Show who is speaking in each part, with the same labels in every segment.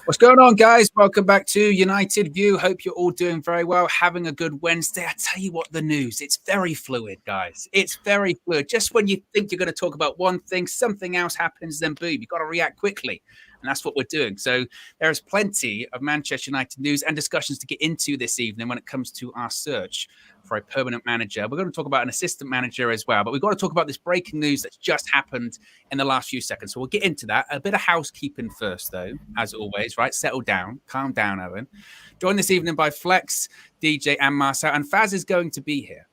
Speaker 1: What's going on, guys? Welcome back to United View. Hope you're all doing very well, having a good Wednesday. I tell you what, the news, it's very fluid, guys. It's very fluid. Just when you think you're going to talk about one thing, something else happens, then boom, you've got to react quickly. And that's what we're doing. So there is plenty of Manchester United news and discussions to get into this evening when it comes to our search for a permanent manager. We're going to talk about an assistant manager as well, but we've got to talk about this breaking news that's just happened in the last few seconds. So we'll get into that. A bit of housekeeping first, though, as always, right? Settle down. Calm down, Owen. Joined this evening by Flex, DJ, and Marcel. And Faz is going to be here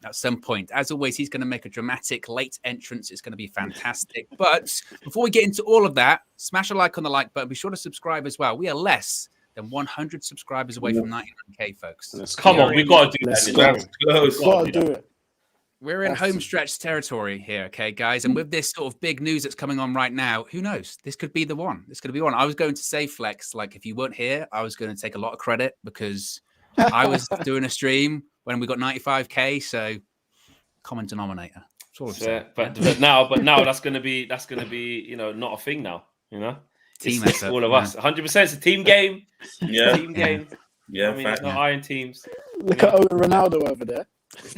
Speaker 1: at some point. As always, he's going to make a dramatic late entrance. It's going to be fantastic. But before we get into all of that, smash a like on the like button. Be sure to subscribe as well. We are less than 100 subscribers away from 99K, folks.
Speaker 2: Come on, we've got to do that.
Speaker 3: We've got to do it.
Speaker 1: We're in home stretch territory here, okay, guys? And with this sort of big news that's coming on right now, who knows? This could be the one. This could be one. I was going to say, Flex, like if you weren't here, I was going to take a lot of credit because I was doing a stream when we got 95K. So common denominator. That's all I'm saying.
Speaker 2: But now that's going to be not a thing now.
Speaker 1: Team
Speaker 2: it's all of us. 100%. It's a team game.
Speaker 3: Yeah,
Speaker 2: team game.
Speaker 3: Yeah,
Speaker 2: I mean, it's not iron teams.
Speaker 4: Look at Owen Ronaldo over there.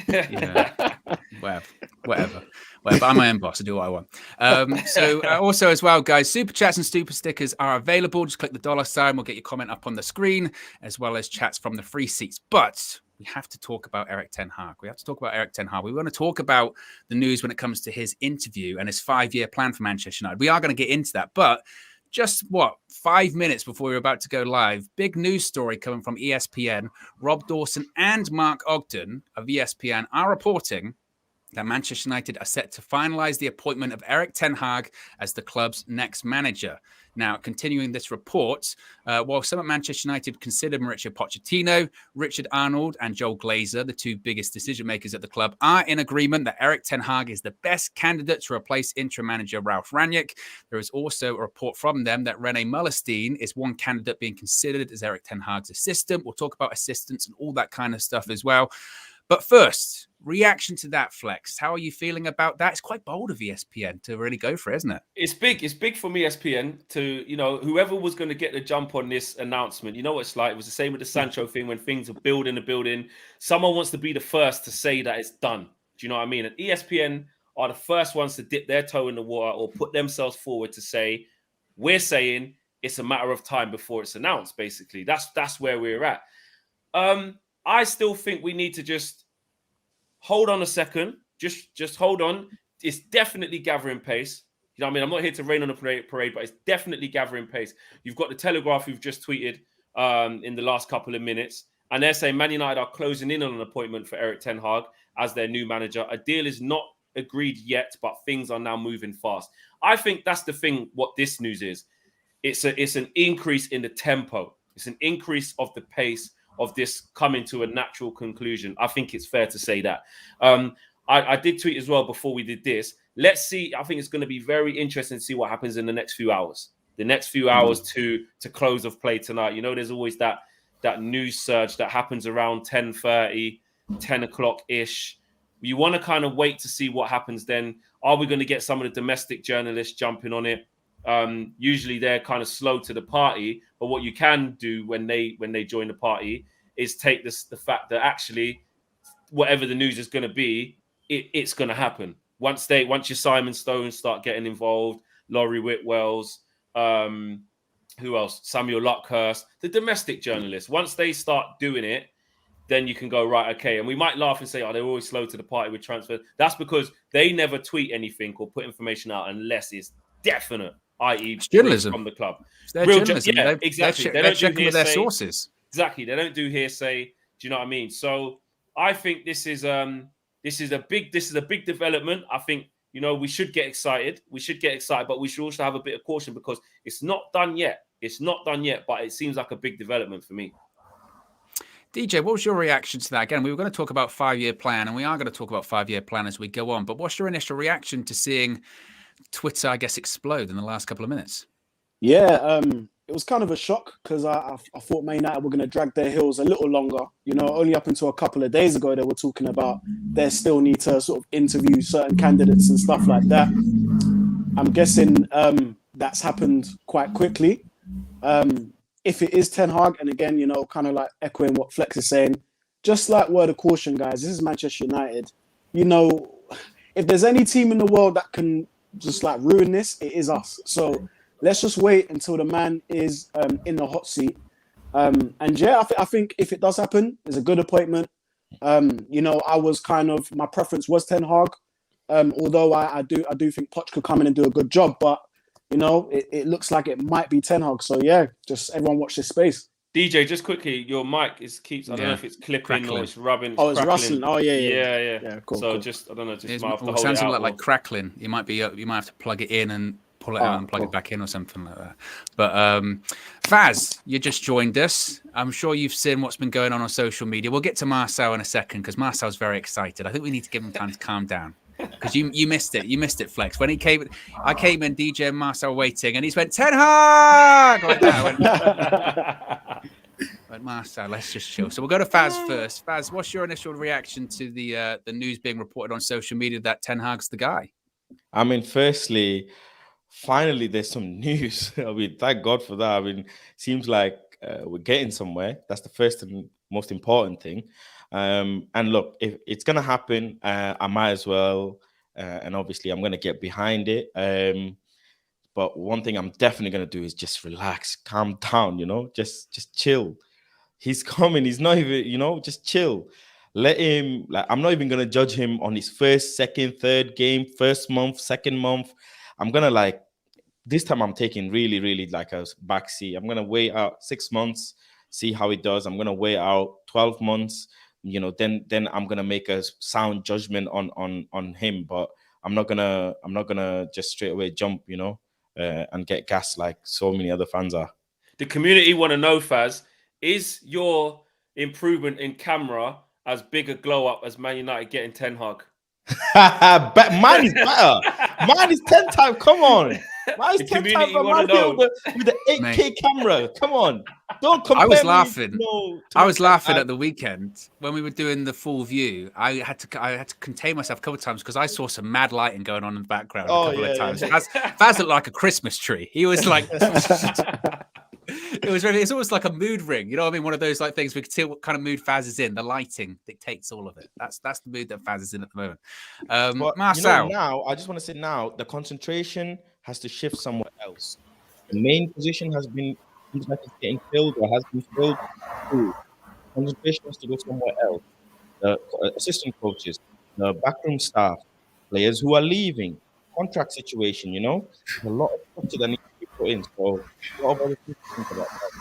Speaker 1: Yeah, whatever. I'm my own boss. I do what I want. So also as well, guys, super chats and super stickers are available. Just click the $sign. We'll get your comment up on the screen, as well as chats from the free seats. But we have to talk about Erik ten Hag. We want to talk about the news when it comes to his interview and his 5-year plan for Manchester United. We are going to get into that, but just 5 minutes before we're about to go live, big news story coming from ESPN. Rob Dawson and Mark Ogden of ESPN are reporting that Manchester United are set to finalize the appointment of Erik ten Hag as the club's next manager. Now, continuing this report, while some at Manchester United consider Mauricio Pochettino, Richard Arnold and Joel Glazer, the two biggest decision makers at the club, are in agreement that Erik ten Hag is the best candidate to replace interim manager Ralf Rangnick. There is also a report from them that Rene Mullerstein is one candidate being considered as Erik ten Hag's assistant. We'll talk about assistants and all that kind of stuff as well. But first, reaction to that, Flex. How are you feeling about that? It's quite bold of ESPN to really go for it, isn't it?
Speaker 2: It's big. It's big from ESPN to, whoever was going to get the jump on this announcement. You know what it's like? It was the same with the Sancho thing when things are building. Someone wants to be the first to say that it's done. Do you know what I mean? And ESPN are the first ones to dip their toe in the water or put themselves forward to say, we're saying it's a matter of time before it's announced, basically. That's where we're at. I still think we need to just hold on a second. Just hold on. It's definitely gathering pace. You know what I mean? I'm not here to rain on the parade, but it's definitely gathering pace. You've got the Telegraph who've just tweeted in the last couple of minutes, and they're saying Man United are closing in on an appointment for Erik ten Hag as their new manager. A deal is not agreed yet, but things are now moving fast. I think that's the thing, what this news is. It's an increase in the tempo. It's an increase of the pace of this coming to a natural conclusion. I think it's fair to say that. I did tweet as well before we did this. Let's see. I think it's going to be very interesting to see what happens in the next few hours. The next few hours to close of play tonight. There's always that news surge that happens around 10:30, 10 o'clock-ish. You want to kind of wait to see what happens then. Are we going to get some of the domestic journalists jumping on it? Usually they're kind of slow to the party, but what you can do when they join the party is take the fact that actually whatever the news is going to be, it's going to happen. Once your Simon Stones start getting involved, Laurie Whitwells, who else? Samuel Luckhurst, the domestic journalists, once they start doing it, then you can go, right, okay. And we might laugh and say, they're always slow to the party with transfer. That's because they never tweet anything or put information out unless it's definite. I.e.,
Speaker 1: journalism
Speaker 2: from the club.
Speaker 1: Real journalism.
Speaker 2: Yeah, exactly.
Speaker 1: They're checking with their sources.
Speaker 2: Exactly. They don't do hearsay. Do you know what I mean? So I think this is a big development. I think we should get excited. But we should also have a bit of caution because it's not done yet. But it seems like a big development for me.
Speaker 1: DJ, what was your reaction to that? Again, we were going to talk about 5-year plan, and we are going to talk about 5-year plan as we go on. But what's your initial reaction to seeing Twitter, I guess, explode in the last couple of minutes?
Speaker 4: Yeah, it was kind of a shock because I thought Man United were going to drag their heels a little longer. Only up until a couple of days ago, they were talking about they still need to sort of interview certain candidates and stuff like that. I'm guessing that's happened quite quickly. if it is Ten Hag, and again, you know, kind of like echoing what Flex is saying, just like word of caution, guys, this is Manchester United. You know, if there's any team in the world that can just like ruin this, it is us. So let's just wait until the man is in the hot seat. And yeah, I think if it does happen, it's a good appointment. You know, my preference was Ten Hag. Although I do think Poch could come in and do a good job, but you know, it looks like it might be Ten Hag. So yeah, just everyone watch this space.
Speaker 2: DJ, just quickly, your mic keeps. I don't know if it's clipping
Speaker 1: crackling.
Speaker 2: or it's rubbing.
Speaker 4: It's rustling. Oh yeah.
Speaker 2: Cool. So just I don't know. Just might have to hold
Speaker 1: sounds
Speaker 2: it out
Speaker 1: like crackling. You might have to plug it in and pull it out and plug it back in or something like that. But Faz, you just joined us. I'm sure you've seen what's been going on social media. We'll get to Marcel in a second because Marcel's very excited. I think we need to give him time to calm down. Because you missed it. You missed it, Flex. When he came, I came in, DJ and Marcel waiting, and he's went, Ten Hag! Like that. But Marcel, let's just chill. So we'll go to Faz first. Faz, what's your initial reaction to the news being reported on social media that Ten Hag's the guy?
Speaker 5: I mean, firstly, finally, there's some news. I mean, thank God for that. I mean, seems like we're getting somewhere. That's the first and most important thing. And look, if it's going to happen, I might as well. And obviously, I'm going to get behind it. But one thing I'm definitely going to do is just relax, calm down, you know, just chill. He's coming. He's not even, you know, just chill. Let him, like, I'm not even going to judge him on his first, second, third game, first month, second month. I'm going to like, this time I'm taking really, really like a backseat. I'm going to wait out 6 months, see how it does. I'm going to wait out 12 months. You know, then I'm gonna make a sound judgment on him, but I'm not gonna just straight away jump, you know, and get gassed like so many other fans are.
Speaker 2: The community want to know, Faz, is your improvement in camera as big a glow up as Man United getting Ten Hag?
Speaker 5: Mine is better. Mine is 10 times. Come on. Mine is 10 times. With the 8K Mate. Camera. Come on. Don't compare.
Speaker 1: I was laughing. I was laughing at the weekend when we were doing the full view. I had to contain myself a couple of times because I saw some mad lighting going on in the background a couple of times. Faz looked like a Christmas tree. He was like. It's almost like a mood ring, you know what I mean? One of those like things we can see what kind of mood Faz is in. The lighting dictates all of it. That's the mood that Faz is in at the moment. Marcel,
Speaker 5: you know, now I just want to say now the concentration has to shift somewhere else. The main position has been getting filled or has been filled. Concentration has to go somewhere else. The assistant coaches, the backroom staff, players who are leaving, contract situation. You know, there's a lot of structure that needs to be put in. So a lot of other people think about that.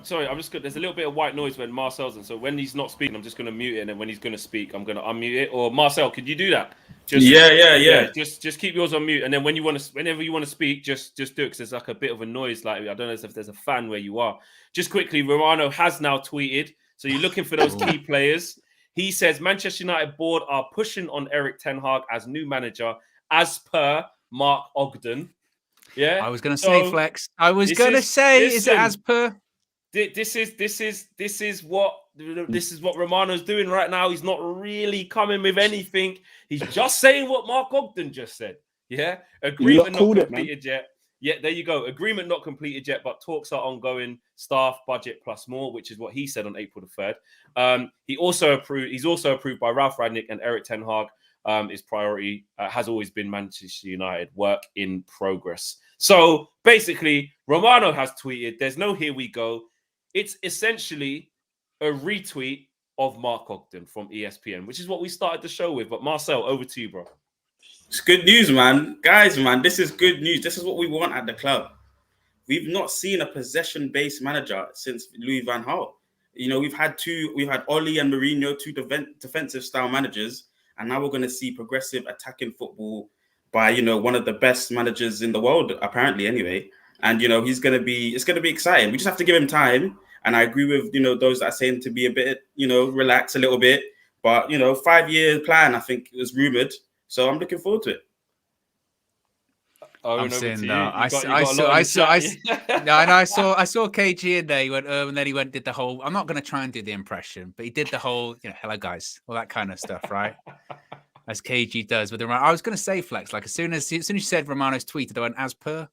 Speaker 2: Sorry, I'm just good. There's a little bit of white noise when Marcel's in. So when he's not speaking, I'm just going to mute it, and then when he's going to speak, I'm going to unmute it. Or Marcel, could you do that?
Speaker 3: Yeah.
Speaker 2: Just keep yours on mute, and then whenever you want to speak, just do it because there's like a bit of a noise. Like I don't know if there's a fan where you are. Just quickly, Romano has now tweeted. So you're looking for those key players. He says Manchester United board are pushing on Erik ten Hag as new manager, as per Mark Ogden. Yeah,
Speaker 1: I was going to say Flex. I was going to say, is it as per?
Speaker 2: This is what Romano's doing right now. He's not really coming with anything. He's just saying what Mark Ogden just said. Yeah, agreement not completed yet. Yeah, there you go. Agreement not completed yet, but talks are ongoing. Staff, budget plus more, which is what he said on April the 3rd. He's also approved by Ralph Rangnick and Erik ten Hag. His priority has always been Manchester United, work in progress. So basically, Romano has tweeted, there's no here we go. It's essentially a retweet of Mark Ogden from ESPN, which is what we started the show with. But Marcel, over to you, bro.
Speaker 3: It's good news, man. Guys, man, this is good news. This is what we want at the club. We've not seen a possession-based manager since Louis van Gaal. You know, we've had Oli and Mourinho, two defensive style managers, and now we're going to see progressive attacking football by, you know, one of the best managers in the world, apparently, anyway. And, you know, it's going to be exciting. We just have to give him time. And I agree with, you know, those that are saying to be a bit, you know, relax a little bit. But, you know, 5-year plan, I think it was rumored. So I'm looking forward to it.
Speaker 1: I'm saying no. I saw KG in there. He went, and then he did the whole. I'm not going to try and do the impression, but he did the whole, you know, hello guys, all that kind of stuff, right? As KG does with the. I was going to say Flex, like as soon as you said Romano's tweeted, I went as per.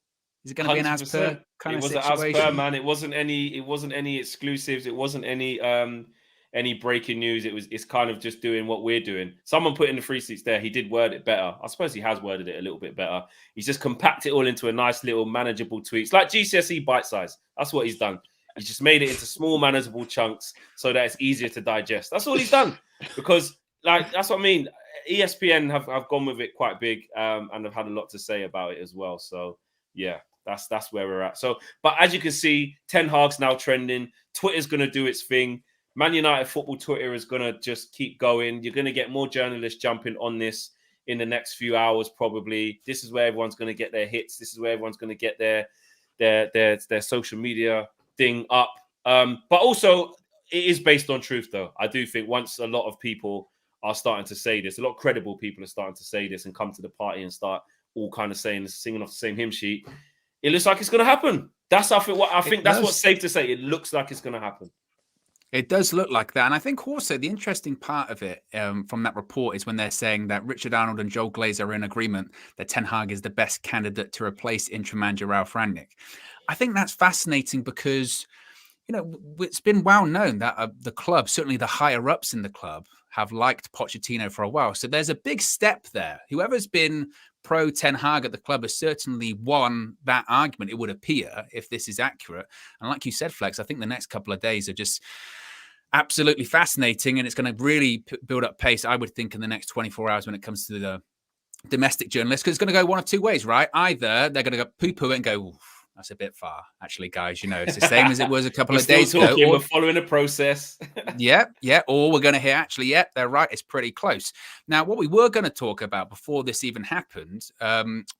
Speaker 1: Is it going to be an as per
Speaker 2: 100%.
Speaker 1: kind
Speaker 2: It
Speaker 1: of
Speaker 2: was an
Speaker 1: situation?
Speaker 2: as per, man. It wasn't any exclusives. It wasn't any breaking news. It's kind of just doing what we're doing. Someone put in the free seats there. He did word it better. I suppose he has worded it a little bit better. He's just compacted it all into a nice little manageable tweet. It's like GCSE bite size. That's what he's done. He's just made it into small manageable chunks so that it's easier to digest. That's all he's done. Because like that's what I mean. ESPN have gone with it quite big and have had a lot to say about it as well. So yeah, that's where we're at. So, but as you can see, Ten Hag's now trending. Twitter's going to do its thing. Man United football Twitter is going to just keep going. You're going to get more journalists jumping on this in the next few hours, probably. This is where everyone's going to get their hits. This is where everyone's going to get their social media thing up. But also, it is based on truth, though. I do think once a lot of people are starting to say this, a lot of credible people are starting to say this and come to the party and start all kind of singing off the same hymn sheet, it looks like it's going to happen. I think that's what's safe to say. It looks like it's going to happen.
Speaker 1: It does look like that. And I think also the interesting part of it from that report is when they're saying that Richard Arnold and Joel Glazer are in agreement that Ten Hag is the best candidate to replace interim manager Ralf Rangnick. I think that's fascinating because, you know, it's been well known that the club, certainly the higher ups in the club, have liked Pochettino for a while. So there's a big step there. Whoever's been pro Ten Hag at the club has certainly won that argument, it would appear, if this is accurate. And like you said, Flex, I think the next couple of days are just absolutely fascinating, and it's going to really build up pace, I would think, in the next 24 hours when it comes to the domestic journalists, because it's going to go one of two ways, right? Either they're going to go poo-poo it and go, that's a bit far, actually, guys. You know, it's the same as it was a couple of days ago.
Speaker 2: Or, we're following a process.
Speaker 1: yeah. Or we're going to hear, actually, yeah, they're right. It's pretty close. Now, what we were going to talk about before this even happened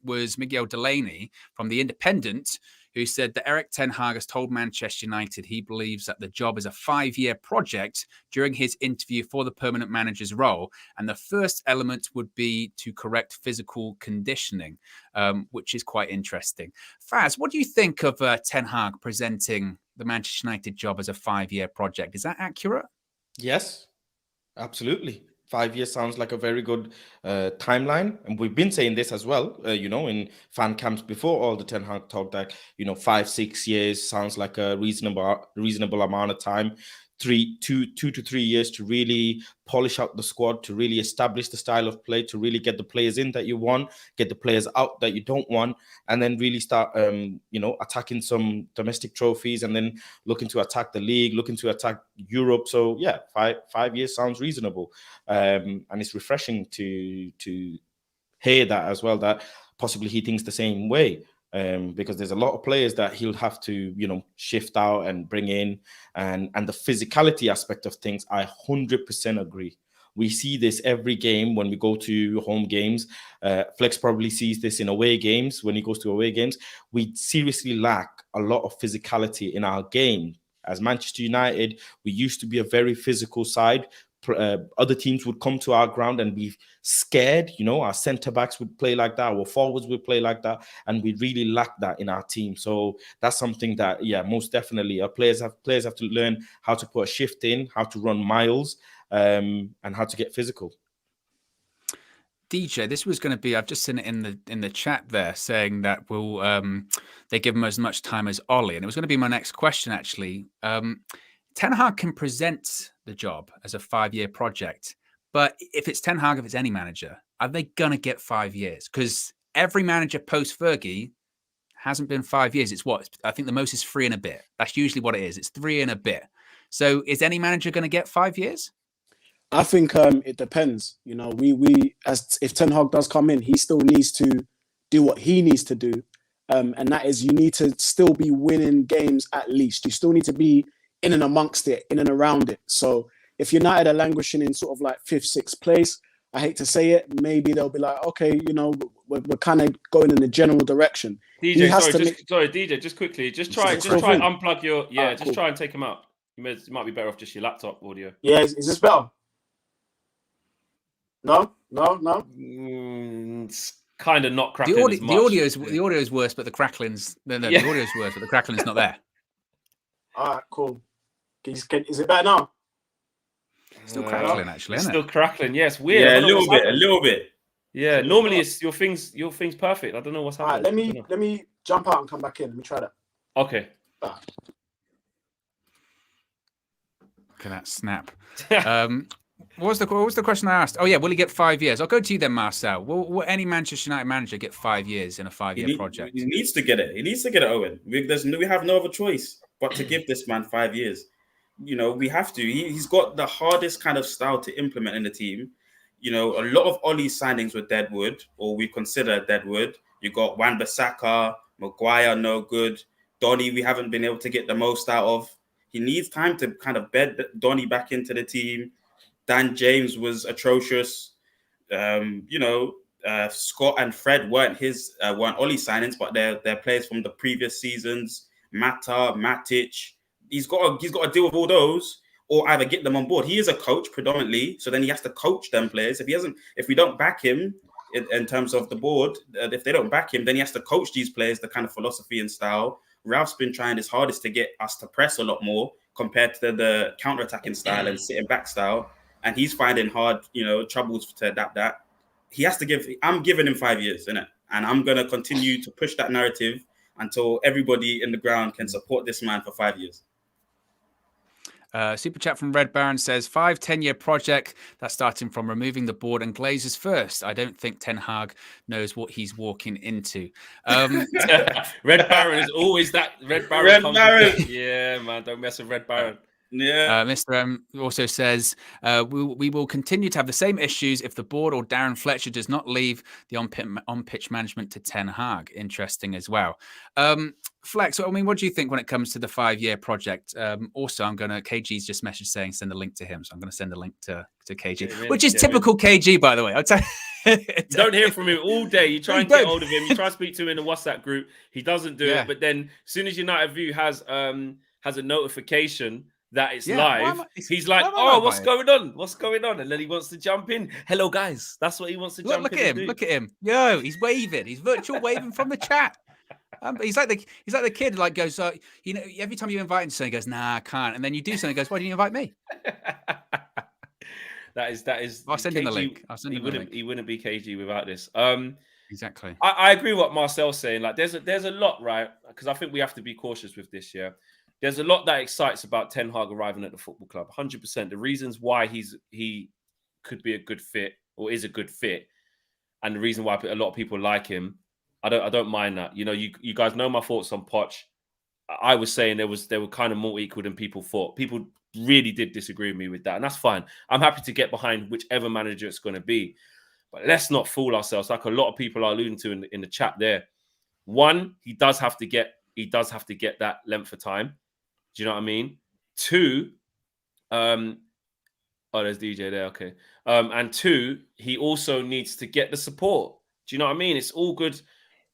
Speaker 1: was Miguel Delaney from The Independent, who said that Eric Ten Hag has told Manchester United he believes that the job is a 5-year project during his interview for the permanent manager's role. And the first element would be to correct physical conditioning, which is quite interesting. Faz, what do you think of Ten Hag presenting the Manchester United job as a 5-year project? Is that accurate?
Speaker 5: Yes, absolutely. 5 years sounds like a very good timeline. And we've been saying this as well, in fan camps before all the Ten Hag talk that, 5-6 years sounds like a reasonable amount of time. 2 to 3 years to really polish out the squad, to really establish the style of play, to really get the players in that you want, get the players out that you don't want, and then really start, attacking some domestic trophies, and then looking to attack the league, looking to attack Europe. So yeah, 5 years sounds reasonable, and it's refreshing to hear that as well, that possibly he thinks the same way. Because there's a lot of players that he'll have to, shift out and bring in, and the physicality aspect of things, I 100% agree. We see this every game when we go to home games. Flex probably sees this in away games. When he goes to away games, we seriously lack a lot of physicality in our game. As Manchester United, we used to be a very physical side. Other teams would come to our ground and be scared. Our centre backs would play like that, our forwards would play like that, and we really lack that in our team. So that's something that, most definitely, our players have to learn how to put a shift in, how to run miles, and how to get physical.
Speaker 1: DJ, this was going to be, I've just seen it in the chat there saying that they give him as much time as Ollie, and it was going to be my next question actually. Ten Hag can present the job as a 5-year project, but if it's Ten Hag, if it's any manager, are they going to get 5 years? Because every manager post Fergie hasn't been 5 years. It's what? I think the most is 3 and a bit. That's usually what it is. It's 3 and a bit. So is any manager going to get 5 years?
Speaker 4: I think it depends. We as if Ten Hag does come in, he still needs to do what he needs to do, and that is you need to still be winning games at least. You still need to be in and amongst it, in and around it. So if United are languishing in sort of like 5th, 6th place, I hate to say it, maybe they'll be like, okay, we're kind of going in the general direction.
Speaker 2: DJ, DJ, just quickly, just try and unplug your, cool. Try and take him out. It might be better off just your laptop audio.
Speaker 4: Yeah, is this better? No.
Speaker 2: It's kind of not crackling as much.
Speaker 1: The audio is worse, but the crackling's the audio is worse, but the crackling's not there.
Speaker 4: All right, cool. Is it better now?
Speaker 1: Still crackling, actually, isn't it?
Speaker 2: Still crackling. Yes, weird.
Speaker 3: Yeah, a little bit.
Speaker 2: Yeah, normally it's your thing's perfect. I don't know what's happening.
Speaker 4: All right, let me Jump out and come back in. Let me try that.
Speaker 2: Okay.
Speaker 1: Look at that snap. What was the question I asked? Oh yeah, will he get 5 years? I'll go to you then, Marcel. Will any Manchester United manager get 5 years in a 5-year project?
Speaker 3: He needs to get it. He needs to get it, Owen. We have no other choice but to give this man 5 years. You know, we have to. He's got the hardest kind of style to implement in the team. You know, a lot of Ollie's signings were deadwood, or we consider deadwood. You got Wan-Bissaka, Maguire, no good. Donny, we haven't been able to get the most out of. He needs time to kind of bed Donny back into the team. Dan James was atrocious. Scott and Fred weren't Ollie signings, but they're players from the previous seasons. Mata, Matic. He's got to deal with all those, or either get them on board. He is a coach predominantly, so then he has to coach them players. If we don't back him in terms of the board, if they don't back him, then he has to coach these players the kind of philosophy and style. Ralph's been trying his hardest to get us to press a lot more compared to the counter-attacking style and sitting back style. And he's finding hard, troubles to adapt that. I'm giving him 5 years, innit? And I'm going to continue to push that narrative until everybody in the ground can support this man for 5 years.
Speaker 1: Super chat from Red Baron says 5-10-year project that's starting from removing the board and Glazers first. I don't think Ten Hag knows what he's walking into.
Speaker 2: Red Baron is always that. Red Baron. Yeah, man, don't mess with Red Baron.
Speaker 3: Yeah.
Speaker 1: Mr. M also says we will continue to have the same issues if the board or Darren Fletcher does not leave the on-pitch management to Ten Hag. Interesting as well. Flex, I mean, what do you think when it comes to the 5-year project? Also, KG's just messaged saying send a link to him. So I'm going to send a link to KG, which is typical KG, by the way. I'll tell you.
Speaker 2: You don't hear from him all day. You try and get hold of him. You try to speak to him in the WhatsApp group. He doesn't do it. But then as soon as United View has a notification that it's live, he's like, what's going on? What's going on? And then he wants to jump in. Hello, guys. That's what he wants to jump in.
Speaker 1: Look at him. Yo, he's waving. He's virtual waving from the chat. He's like the kid like goes, every time you invite him to something, he goes, nah, I can't. And then you do something, he goes, why didn't you invite me?
Speaker 2: That is.
Speaker 1: I'll send him the link.
Speaker 2: He wouldn't be KG without this.
Speaker 1: Exactly.
Speaker 2: I agree with what Marcel's saying. Like, there's a lot, right? Because I think we have to be cautious with this. Yeah, there's a lot that excites about Ten Hag arriving at the football club. 100%. The reasons why he could be a good fit or is a good fit, and the reason why a lot of people like him. I don't mind that. You guys know my thoughts on Poch. I was saying they were kind of more equal than people thought. People really did disagree with me with that, and that's fine. I'm happy to get behind whichever manager it's going to be. But let's not fool ourselves, like a lot of people are alluding to in the chat there. One, he does have to get that length of time. Do you know what I mean? Two, there's DJ there, okay. And two, he also needs to get the support. Do you know what I mean? It's all good.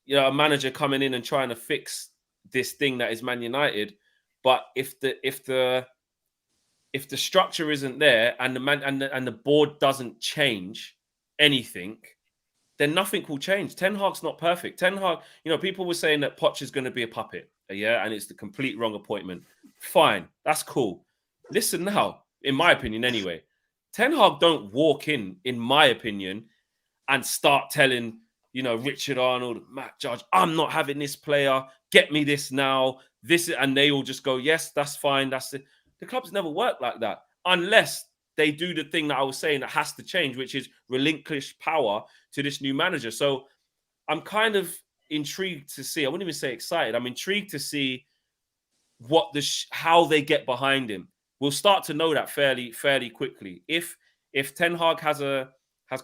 Speaker 2: A manager coming in and trying to fix this thing that is Man United, but if the structure isn't there and the board doesn't change anything, then nothing will change. Ten Hag's not perfect. Ten Hag, people were saying that Poch is going to be a puppet, and it's the complete wrong appointment. Fine, that's cool. Listen now, in my opinion, anyway, Ten Hag don't walk in my opinion, and start telling. Richard Arnold, Matt Judge, I'm not having this player. Get me this now. And they all just go, yes, that's fine. That's it. The clubs never work like that unless they do the thing that I was saying that has to change, which is relinquish power to this new manager. So I'm kind of intrigued to see. I wouldn't even say excited. I'm intrigued to see how they get behind him. We'll start to know that fairly quickly. If Ten Hag has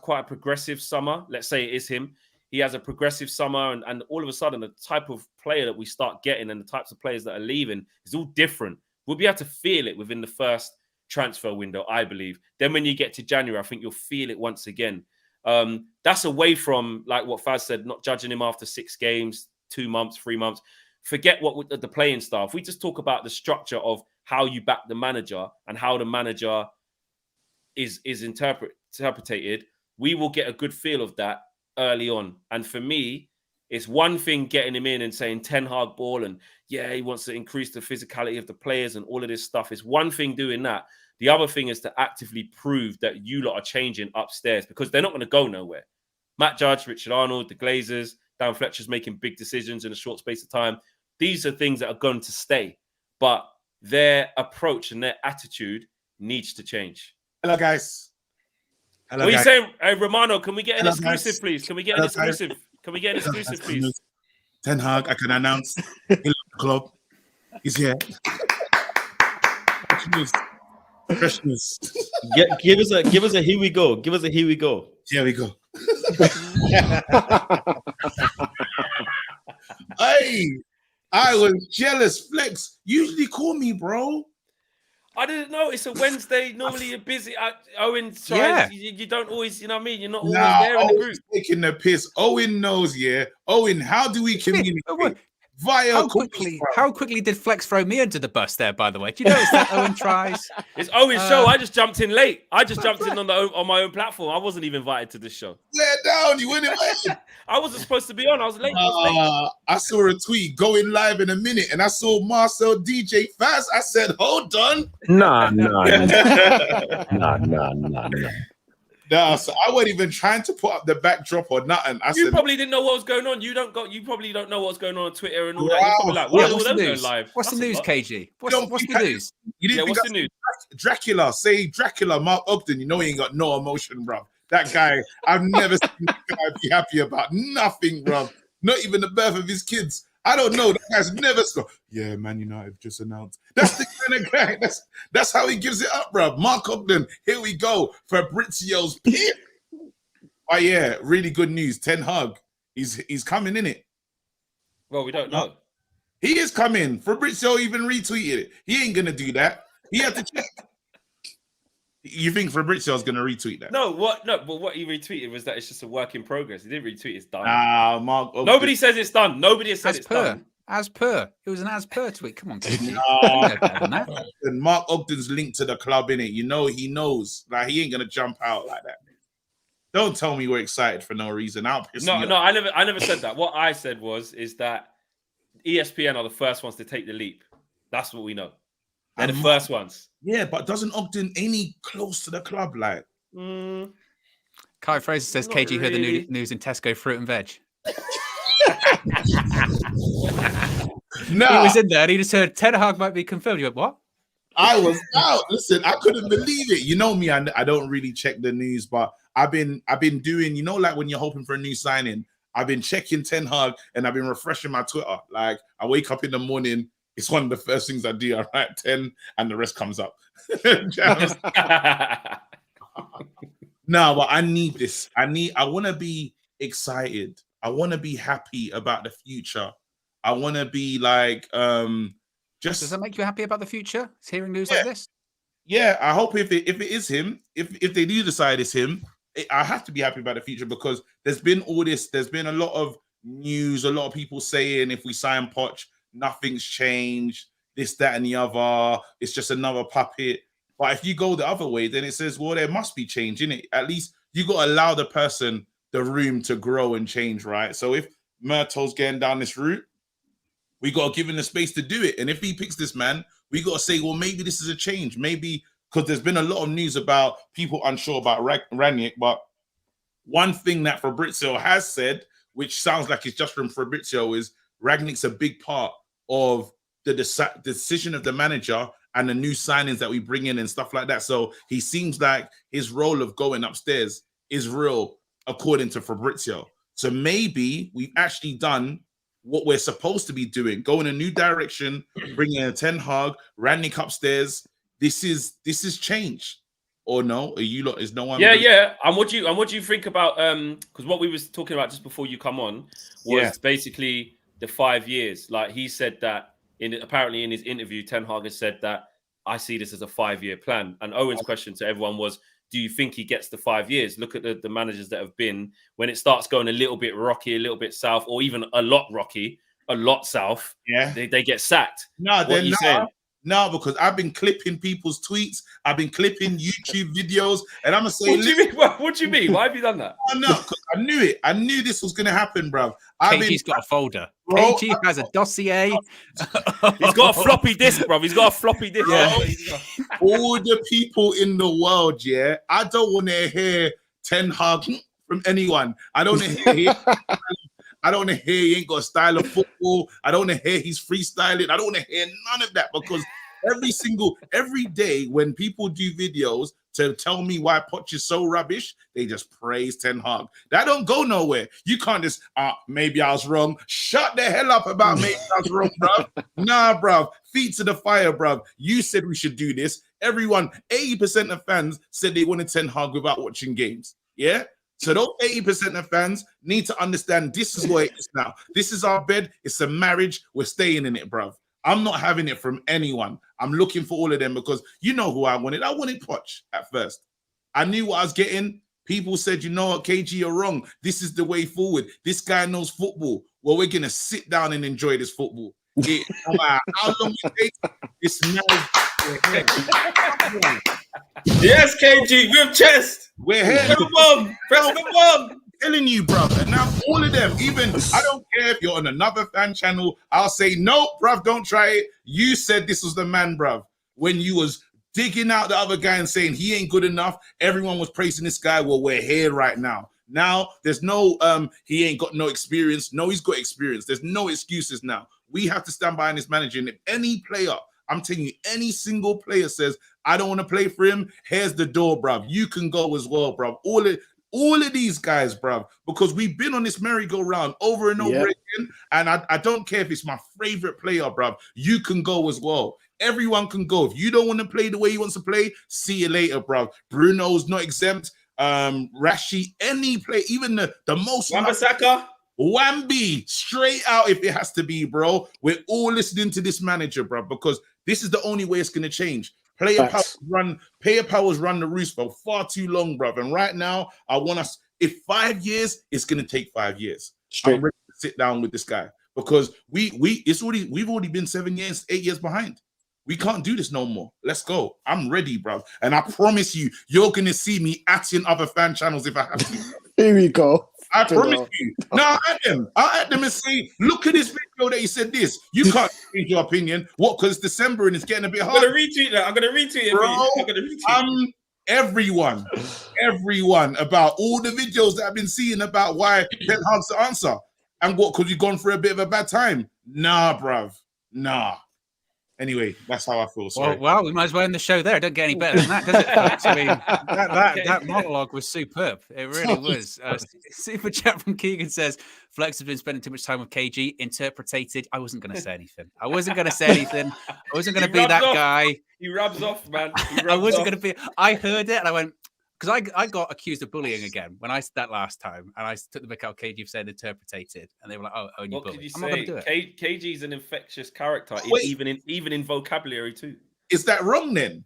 Speaker 2: quite a progressive summer, let's say it is him. He has a progressive summer, and all of a sudden, the type of player that we start getting and the types of players that are leaving is all different. We'll be able to feel it within the first transfer window, I believe. Then when you get to January, I think you'll feel it once again. That's away from, like what Faz said, not judging him after 6 games, 2 months, 3 months. Forget what the playing style. If we just talk about the structure of how you back the manager and how the manager is interpreted, we will get a good feel of that early on. And for me, it's one thing getting him in and saying Ten Hag ball and he wants to increase the physicality of the players and all of this stuff. It's one thing doing that. The other thing is to actively prove that you lot are changing upstairs, because they're not going to go nowhere. Matt Judge, Richard Arnold, the Glazers, Dan Fletcher's making big decisions in a short space of time. These are things that are going to stay, but their approach and their attitude needs to change.
Speaker 6: Hello, guys. Hello,
Speaker 2: What are you
Speaker 6: guys.
Speaker 2: saying? Hey, Romano, can we get an
Speaker 6: Hello,
Speaker 2: exclusive,
Speaker 6: guys.
Speaker 2: please? Can we get an
Speaker 6: Hello, guys.
Speaker 2: exclusive? Can we get an exclusive, please?
Speaker 6: Ten Hag, I can announce he left the club. He's here. Fresh news. Fresh news.
Speaker 5: Give us a here we go. Give us a here we go.
Speaker 6: Here we go. Hey, I was jealous. Flex, usually call me, bro.
Speaker 2: I didn't know. It's a Wednesday. Normally you're busy. Owen tries.
Speaker 1: Yeah.
Speaker 2: You don't always, you know what I mean? You're not always
Speaker 6: Nah,
Speaker 2: there in the group.
Speaker 6: Owen's taking the piss. Owen knows, yeah. Owen, how do we communicate? Via
Speaker 1: How quickly did Flex throw me under the bus there, by the way? Do you notice that Owen tries?
Speaker 2: It's Owen's show. I just jumped in late. I just jumped in on my own platform. I wasn't even invited to this show.
Speaker 6: Swear down, you went invited.
Speaker 2: I wasn't supposed to be on. I was late.
Speaker 6: I saw a tweet going live in a minute, and I saw Marcel DJ Faz. I said, "Hold on."
Speaker 7: Nah.
Speaker 6: No, so I wasn't even trying to put up the backdrop or nothing.
Speaker 2: You probably didn't know what was going on. You probably don't know what's going on Twitter and all that. You're probably like, why are all them going live?
Speaker 1: What's the news, KG? What's the news?
Speaker 6: You didn't
Speaker 2: what's the news?
Speaker 6: Dracula, say Dracula, Mark Ogden. You know he ain't got no emotion, bro. That guy, I've never seen that guy be happy about nothing, bro. Not even the birth of his kids. I don't know. That guy's never scored. Yeah, Man United just announced. That's the kind of guy. That's how he gives it up, bro. Mark Ogden, here we go. Fabrizio's pick. Oh yeah, really good news. Ten Hag, he's coming in it.
Speaker 2: Well, we don't know.
Speaker 6: He is coming. Fabrizio even retweeted it. He ain't gonna do that. He had to check. You think Fabrizio's gonna retweet that?
Speaker 2: No, but what he retweeted was that it's just a work in progress. He didn't retweet it's done.
Speaker 6: Mark Ogden.
Speaker 2: Nobody says it's done. Nobody has said it's done.
Speaker 1: As per. It was an as per tweet. Come on.
Speaker 6: And Mark Ogden's linked to the club, innit? You know he knows. Like he ain't gonna jump out like that. Don't tell me we're excited for no reason.
Speaker 2: No, I never said that. What I said is that ESPN are the first ones to take the leap. That's what we know. They're the first ones.
Speaker 6: Yeah, but doesn't Ogden any close to the club? Like,
Speaker 1: Kai Fraser says KG heard the news in Tesco fruit and veg.
Speaker 6: no,
Speaker 1: He was in there and he just heard Ten Hag might be confirmed. You went, what?
Speaker 6: I was out. Listen, I couldn't believe it. You know me, I don't really check the news, but I've been doing, you know, like when you're hoping for a new signing, I've been checking Ten Hag and I've been refreshing my Twitter. Like I wake up in the morning, it's one of the first things I do. I write 10 and the rest comes up. No, but I need this. I want to be excited. I want to be happy about the future. I want to be like,
Speaker 1: Does that make you happy about the future? Is hearing news like this?
Speaker 6: Yeah, I hope if it is him, if they do decide it's him, I have to be happy about the future because there's been a lot of news, a lot of people saying if we sign Poch, nothing's changed, this, that, and the other. It's just another puppet. But if you go the other way, then it says, well, there must be change in it. At least you got to allow the person the room to grow and change, right? So if Myrtle's getting down this route, we got to give him the space to do it. And if he picks this man, we got to say, well, maybe this is a change. Maybe because there's been a lot of news about people unsure about Rangnick. But one thing that Fabrizio has said, which sounds like it's just from Fabrizio, is Rangnick's a big part of the decision of the manager and the new signings that we bring in and stuff like that. So he seems like his role of going upstairs is real, according to Fabrizio. So maybe we've actually done what we're supposed to be doing, go in a new direction, bringing a Ten Hag, Rangnick upstairs. This is change, or no? Are you lot? Is no one?
Speaker 2: Yeah. And what do you think about? Because what we was talking about just before you come on was basically the 5 years. Like he said that apparently in his interview, Ten Hag has said that I see this as a 5-year plan. And Owen's question to everyone was, do you think he gets the 5 years? Look at the managers that have been, when it starts going a little bit rocky, a little bit south, or even a lot rocky, a lot south, they get sacked.
Speaker 6: No, because I've been clipping people's tweets, I've been clipping YouTube videos, and I'm gonna say,
Speaker 2: what do you mean? Why have you done that?
Speaker 6: No, because I knew it. I knew this was gonna happen, bro.
Speaker 1: KG's got a folder. KG has a dossier.
Speaker 2: He's got a floppy disk, bro. He's got a floppy disk.
Speaker 6: Yeah. All the people in the world, I don't want to hear Ten Hag from anyone. I don't want to hear I don't want to hear he ain't got a style of football. I don't want to hear he's freestyling. I don't want to hear none of that because every day when people do videos to tell me why Poch is so rubbish, they just praise Ten Hag. That don't go nowhere. You can't just, maybe I was wrong. Shut the hell up about maybe I was wrong, bruv. Nah, bruv. Feet to the fire, bruv. You said we should do this. Everyone, 80% of fans said they wanted Ten Hag without watching games. Yeah? So those 80% of fans need to understand this is what it is now. This is our bed. It's a marriage. We're staying in it, bruv. I'm not having it from anyone. I'm looking for all of them because you know who I wanted. I wanted Poch at first. I knew what I was getting. People said, you know what, KG, you're wrong. This is the way forward. This guy knows football. Well, we're going to sit down and enjoy this football. No matter how long it takes, it's now.
Speaker 3: Yes, KG, with chest.
Speaker 6: We're here.
Speaker 3: Press the bomb. Press the bomb.
Speaker 6: Telling you, brother. Now, all of them, even I don't care if you're on another fan channel, I'll say, no, bruv, don't try it. You said this was the man, bruv. When you was digging out the other guy and saying he ain't good enough, everyone was praising this guy. Well, we're here right now. Now, there's no, he ain't got no experience. No, he's got experience. There's no excuses now. We have to stand behind this manager. And if any player, I'm telling you, any single player says, I don't want to play for him, here's the door, bruv. You can go as well, bruv. All of these guys, bruv, because we've been on this merry-go-round over and over again, and I don't care if it's my favorite player, bruv. You can go as well. Everyone can go. If you don't want to play the way he wants to play, see you later, bruv. Bruno's not exempt. Rashi, any play, even the most...
Speaker 3: Wan-Bissaka?
Speaker 6: Wambi, straight out if it has to be, bro. We're all listening to this manager, bruv, because this is the only way it's going to change. Player powers run the roost for far too long, bruv. And right now, I want us, if 5 years, it's gonna take 5 years. Straight. I'm ready to sit down with this guy because we've already been 7 years, 8 years behind. We can't do this no more. Let's go. I'm ready, bruv. And I promise you, you're gonna see me atting other fan channels if I have to.
Speaker 4: Here we go.
Speaker 6: I promise you. No, I'll at them and say, look at this video that he said this. You can't change your opinion. What? Because it's December and it's getting a bit hard.
Speaker 3: I'm going to retweet that. I'm going to retweet it.
Speaker 6: Bro,
Speaker 3: I'm going to retweet
Speaker 6: everyone about all the videos that I've been seeing about why Ten Hag's the answer. And what, because you've gone through a bit of a bad time? Nah, bruv. Nah. Anyway, that's how I feel. Sorry.
Speaker 1: Well, we might as well end the show there. It doesn't get any better than that, does it, folks? I mean, that monologue was superb. It really was. Super chat from Keegan says, Flex has been spending too much time with KG. Interpreted. I wasn't going to say anything. I wasn't going to be that guy.
Speaker 2: He rubs off, man.
Speaker 1: I wasn't going to be. I heard it and I went, because I got accused of bullying again when I said that last time, and I took the mick out. KG said interpreted, and they were like, "Oh, you
Speaker 2: what
Speaker 1: bully."
Speaker 2: Could you
Speaker 1: I'm not going to do it.
Speaker 2: KG's an infectious character, even in vocabulary too.
Speaker 6: Is that wrong then?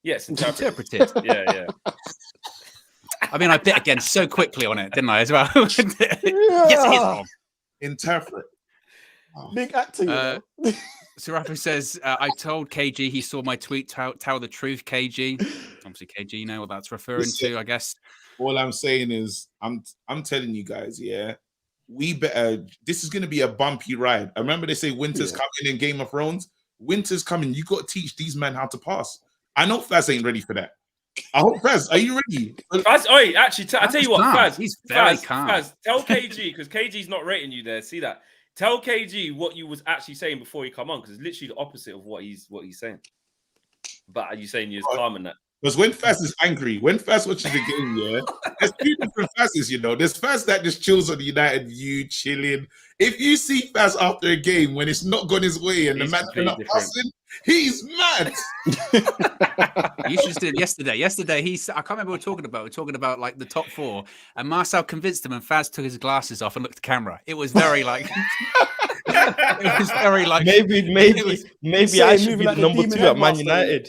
Speaker 2: Yes,
Speaker 1: interpreted.
Speaker 2: Yeah.
Speaker 1: I mean, I bit again so quickly on it, didn't I? As well. Yes, it is wrong.
Speaker 6: Interpret.
Speaker 4: Big actor.
Speaker 1: Seraphim says, I told KG he saw my tweet, tell the truth, KG. Obviously, KG, you know what that's referring to, I guess.
Speaker 6: All I'm saying is, I'm telling you guys, yeah, we better, this is going to be a bumpy ride. I remember they say winter's coming in Game of Thrones. Winter's coming. You got to teach these men how to pass. I know Faz ain't ready for that. I hope Faz, are you ready?
Speaker 2: Faz, actually, I tell you what, Faz,
Speaker 1: he's very calm.
Speaker 2: Faz, tell KG, because KG's not rating you there. See that? Tell KG what you was actually saying before you come on, because it's literally the opposite of what he's saying. But are you saying you're calm in that?
Speaker 6: Because when Faz is angry, when Faz watches the game, yeah, there's two different Fazes, you know. There's Faz that just chills on the United view, chilling. If you see Faz after a game when it's not gone his way and the man's not passing, he's mad.
Speaker 1: You should have did yesterday. Yesterday, I can't remember what we're talking about like the top four, and Marcel convinced him, and Faz took his glasses off and looked at the camera. It was very like. It was very like.
Speaker 5: Maybe I should be the number 2 at Man United.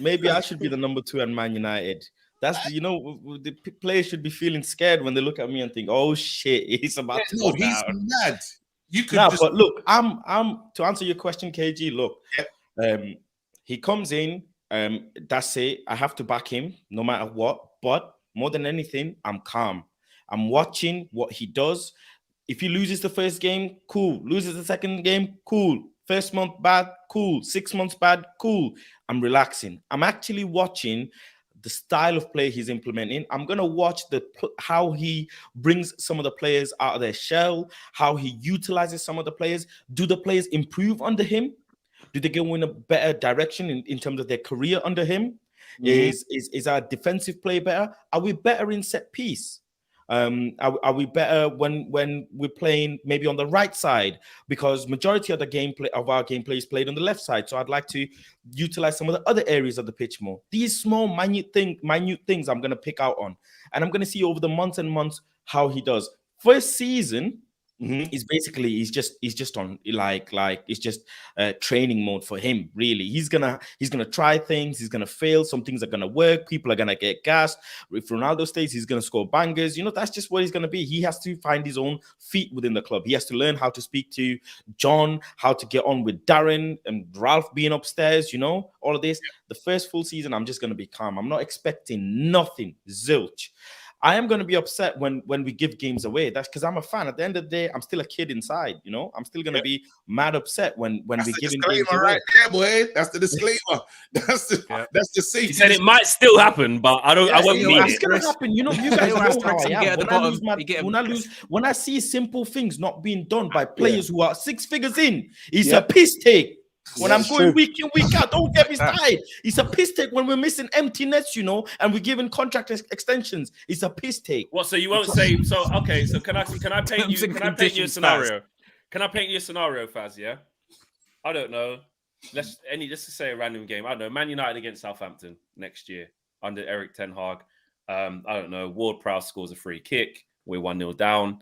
Speaker 5: Maybe I should be the number 2 at Man United. That's the players should be feeling scared when they look at me and think, "Oh shit, he's about to go
Speaker 6: he's
Speaker 5: down."
Speaker 6: mad. You could
Speaker 5: but look, I'm to answer your question, KG. Look, he comes in. That's it. I have to back him no matter what. But more than anything, I'm calm. I'm watching what he does. If he loses the first game, cool. Loses the second game, cool. First month bad, cool. 6 months bad, cool. I'm relaxing. I'm actually watching the style of play he's implementing. I'm going to watch how he brings some of the players out of their shell, how he utilizes some of the players. Do the players improve under him? Do they go in a better direction in terms of their career under him? Is our defensive play better? Are we better in set piece? Are we better when we're playing maybe on the right side? Because majority of the gameplay of our gameplay is played on the left side. So I'd like to utilize some of the other areas of the pitch more. These small, minute things I'm going to pick out on, and I'm going to see over the months and months how he does. First season. He's just on like it's just training mode for him. Really, he's gonna try things. He's gonna fail. Some things are gonna work. People are gonna get gassed. If Ronaldo stays, he's gonna score bangers. That's just what he's gonna be. He has to find his own feet within the club. He has to learn how to speak to John, how to get on with Darren and Ralph being upstairs. All of this. The first full season, I'm just gonna be calm. I'm not expecting nothing. Zilch. I am going to be upset when we give games away. That's because I'm a fan. At the end of the day, I'm still a kid inside. I'm still going to be mad upset when we give games away.
Speaker 6: Right there, boy. That's the disclaimer. That's the safety.
Speaker 2: He said it might still happen, but I won't mean it.
Speaker 5: It's going to happen. You guys know how I am. When I see simple things not being done by players who are 6 figures in, it's a piss take. When I'm going week in, week out, don't get me started. It's a piss take when we're missing empty nets, and we're giving contract extensions. It's a piss take.
Speaker 2: What? So you won't say? So okay. So can I paint you? Can I paint you a scenario? Can I paint you a scenario, Faz? Yeah. I don't know. Let's just say a random game. I don't know. Man United against Southampton next year under Eric Ten Hag. I don't know. Ward-Prowse scores a free kick. We're 1-0 down.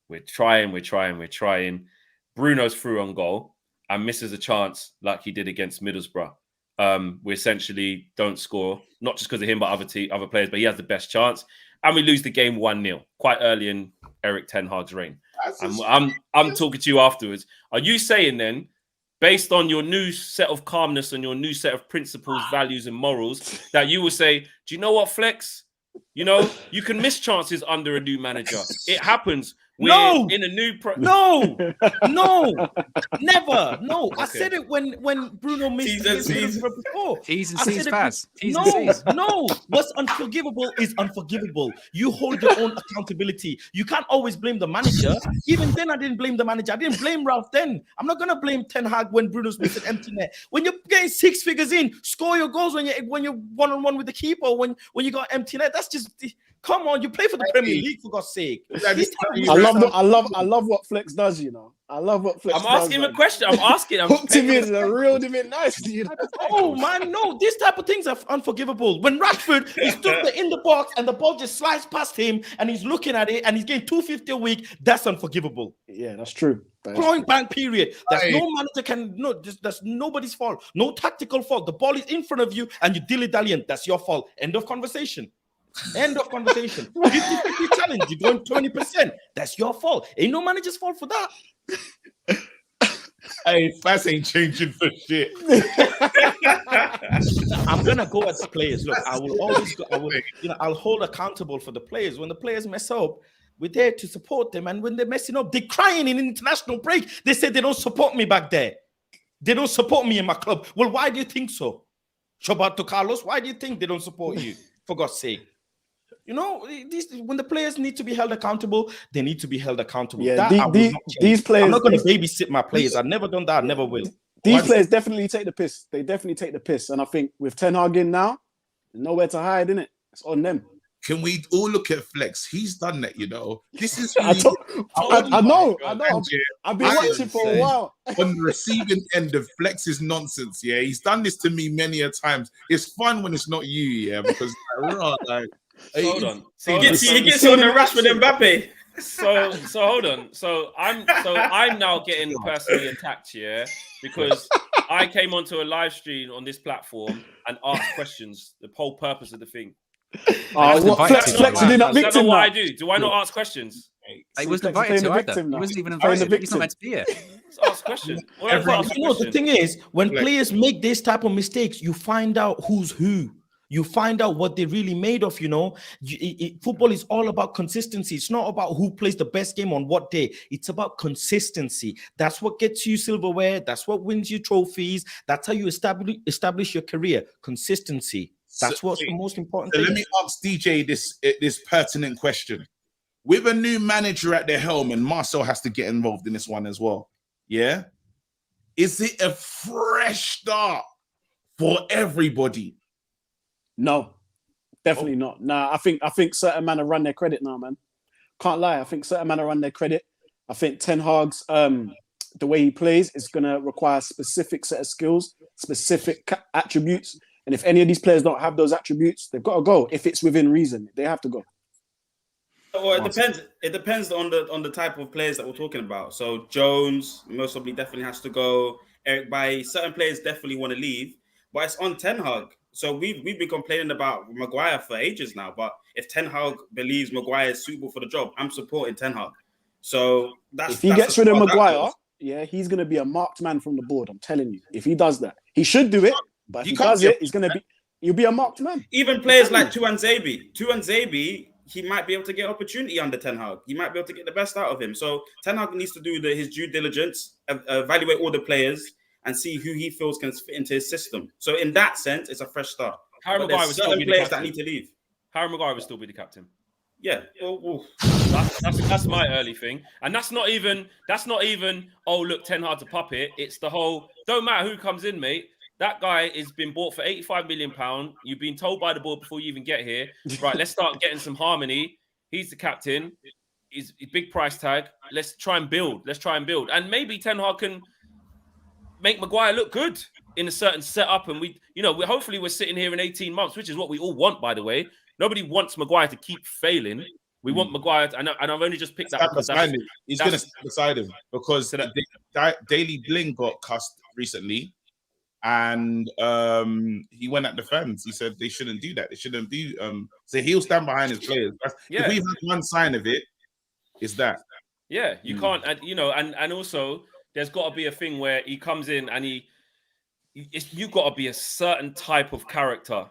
Speaker 2: We're trying. Bruno's through on goal and misses a chance like he did against Middlesbrough. We essentially don't score, not just because of him, but other players, but he has the best chance. And we lose the game 1-0 quite early in Eric Ten Hag's reign. I'm talking to you afterwards. Are you saying then, based on your new set of calmness and your new set of principles, values, and morals, that you will say, do you know what, Flex? You can miss chances under a new manager. It happens.
Speaker 5: No,
Speaker 2: in a new
Speaker 5: no, never. No, okay. I said it when Bruno missed before.
Speaker 1: T's and C's pass.
Speaker 5: No. What's unforgivable is unforgivable. You hold your own accountability. You can't always blame the manager. Even then, I didn't blame the manager. I didn't blame Ralph then. I'm not gonna blame Ten Hag when Bruno's missing empty net. When you're getting 6 figures in, score your goals when you're one-on-one with the keeper. When you got empty net, that's just. Come on, you play for the Premier League, for God's sake.
Speaker 4: I love what Flex does, I love what Flex does.
Speaker 2: I'm asking him a question. I'm
Speaker 4: hooked him in and reeled him in nicely.
Speaker 5: Oh, man, no. These type of things are unforgivable. When Rashford, he stood there in the box and the ball just sliced past him and he's looking at it and he's getting 250 a week, that's unforgivable.
Speaker 4: Yeah, that's true.
Speaker 5: Point blank period. No manager that's nobody's fault. No tactical fault. The ball is in front of you and you dilly-dallying. That's your fault. End of conversation. End of conversation. 50-50 challenge, you're going 20%. That's your fault. Ain't no manager's fault for that.
Speaker 6: Hey, Faz ain't changing for shit.
Speaker 5: I'm gonna go at the players. Look, I will always go. I'll hold accountable for the players. When the players mess up, we're there to support them. And when they're messing up, they're crying in international break. They say they don't support me back there. They don't support me in my club. Well, why do you think so? Roberto Carlos, why do you think they don't support you? For God's sake. When the players need to be held accountable, they need to be held accountable.
Speaker 4: Yeah, these players.
Speaker 5: I'm not going to babysit my players. I've never done that. I never will.
Speaker 4: These players definitely take the piss. They definitely take the piss. And I think with Ten Hag in now, there's nowhere to hide, innit? It's on them.
Speaker 6: Can we all look at Flex? He's done that, This is.
Speaker 4: I know. I've been watching for a while.
Speaker 6: On the receiving end of Flex's nonsense, yeah. He's done this to me many a times. It's fun when it's not you, yeah, because
Speaker 2: hold on.
Speaker 3: He gets on the Rashford and Mbappe.
Speaker 2: So hold on. So I'm now getting personally attacked here because I came onto a live stream on this platform and asked questions. The whole purpose of the thing.
Speaker 4: Flexing in that victim.
Speaker 2: Is that not what I do? Do I not ask questions?
Speaker 1: He wasn't invited to either. He wasn't even invited. He's not meant to be here.
Speaker 2: Ask questions.
Speaker 5: The thing is, when players make this type of mistakes, you find out who's who. You find out what they're really made of, Football is all about consistency. It's not about who plays the best game on what day. It's about consistency. That's what gets you silverware. That's what wins you trophies. That's how you establish your career. Consistency. That's what's the most important
Speaker 6: So
Speaker 5: thing.
Speaker 6: let me ask DJ this pertinent question. With a new manager at the helm, and Marcel has to get involved in this one as well. Yeah, is it a fresh start for everybody?
Speaker 4: No, definitely not. Nah, I think certain men have run their credit now, man. Can't lie. I think certain men have run their credit. I think Ten Hag's the way he plays is going to require a specific set of skills, specific attributes. And if any of these players don't have those attributes, they've got to go. If it's within reason, they have to go.
Speaker 3: Well, it depends. It depends on the type of players that we're talking about. So Jones most probably definitely has to go. Eric Bailly, certain players definitely want to leave, but it's on Ten Hag. So we've been complaining about Maguire for ages now. But if Ten Hag believes Maguire is suitable for the job, I'm supporting Ten Hag. So
Speaker 4: if he gets rid of Maguire, yeah, he's going to be a marked man from the board. I'm telling you. If he does that, he should do it. But if he does it, he'll be a marked man.
Speaker 3: Even players like Tuanzebe, he might be able to get opportunity under Ten Hag. He might be able to get the best out of him. So Ten Hag needs to do his due diligence, evaluate all the players, and see who he feels can fit into his system. So in that sense, it's a fresh start.
Speaker 2: Harry Maguire would still be the
Speaker 3: players
Speaker 2: captain.
Speaker 3: that need to leave.
Speaker 2: Harry Maguire would still be the captain.
Speaker 3: Yeah, well.
Speaker 2: That's my early thing, and that's not even. Oh, look, Ten Hag's a puppet. It's the whole. Don't matter who comes in, mate. That guy has been bought for £85 million. You've been told by the board before you even get here. Right, let's start getting some harmony. He's the captain. He's a big price tag. Let's try and build. And maybe Ten Hag can make Maguire look good in a certain setup. And hopefully we're sitting here in 18 months, which is what we all want, by the way. Nobody wants Maguire to keep failing. We want Maguire, and I've only just picked that because
Speaker 6: he's going to stand beside him because Daily Bling got cussed recently. And he went at the fans. He said they shouldn't do that. They shouldn't do. So he'll stand behind his players. If we've had one sign of it, it's that.
Speaker 2: Yeah, you can't. And also there's got to be a thing where he comes in and you've got to be a certain type of character.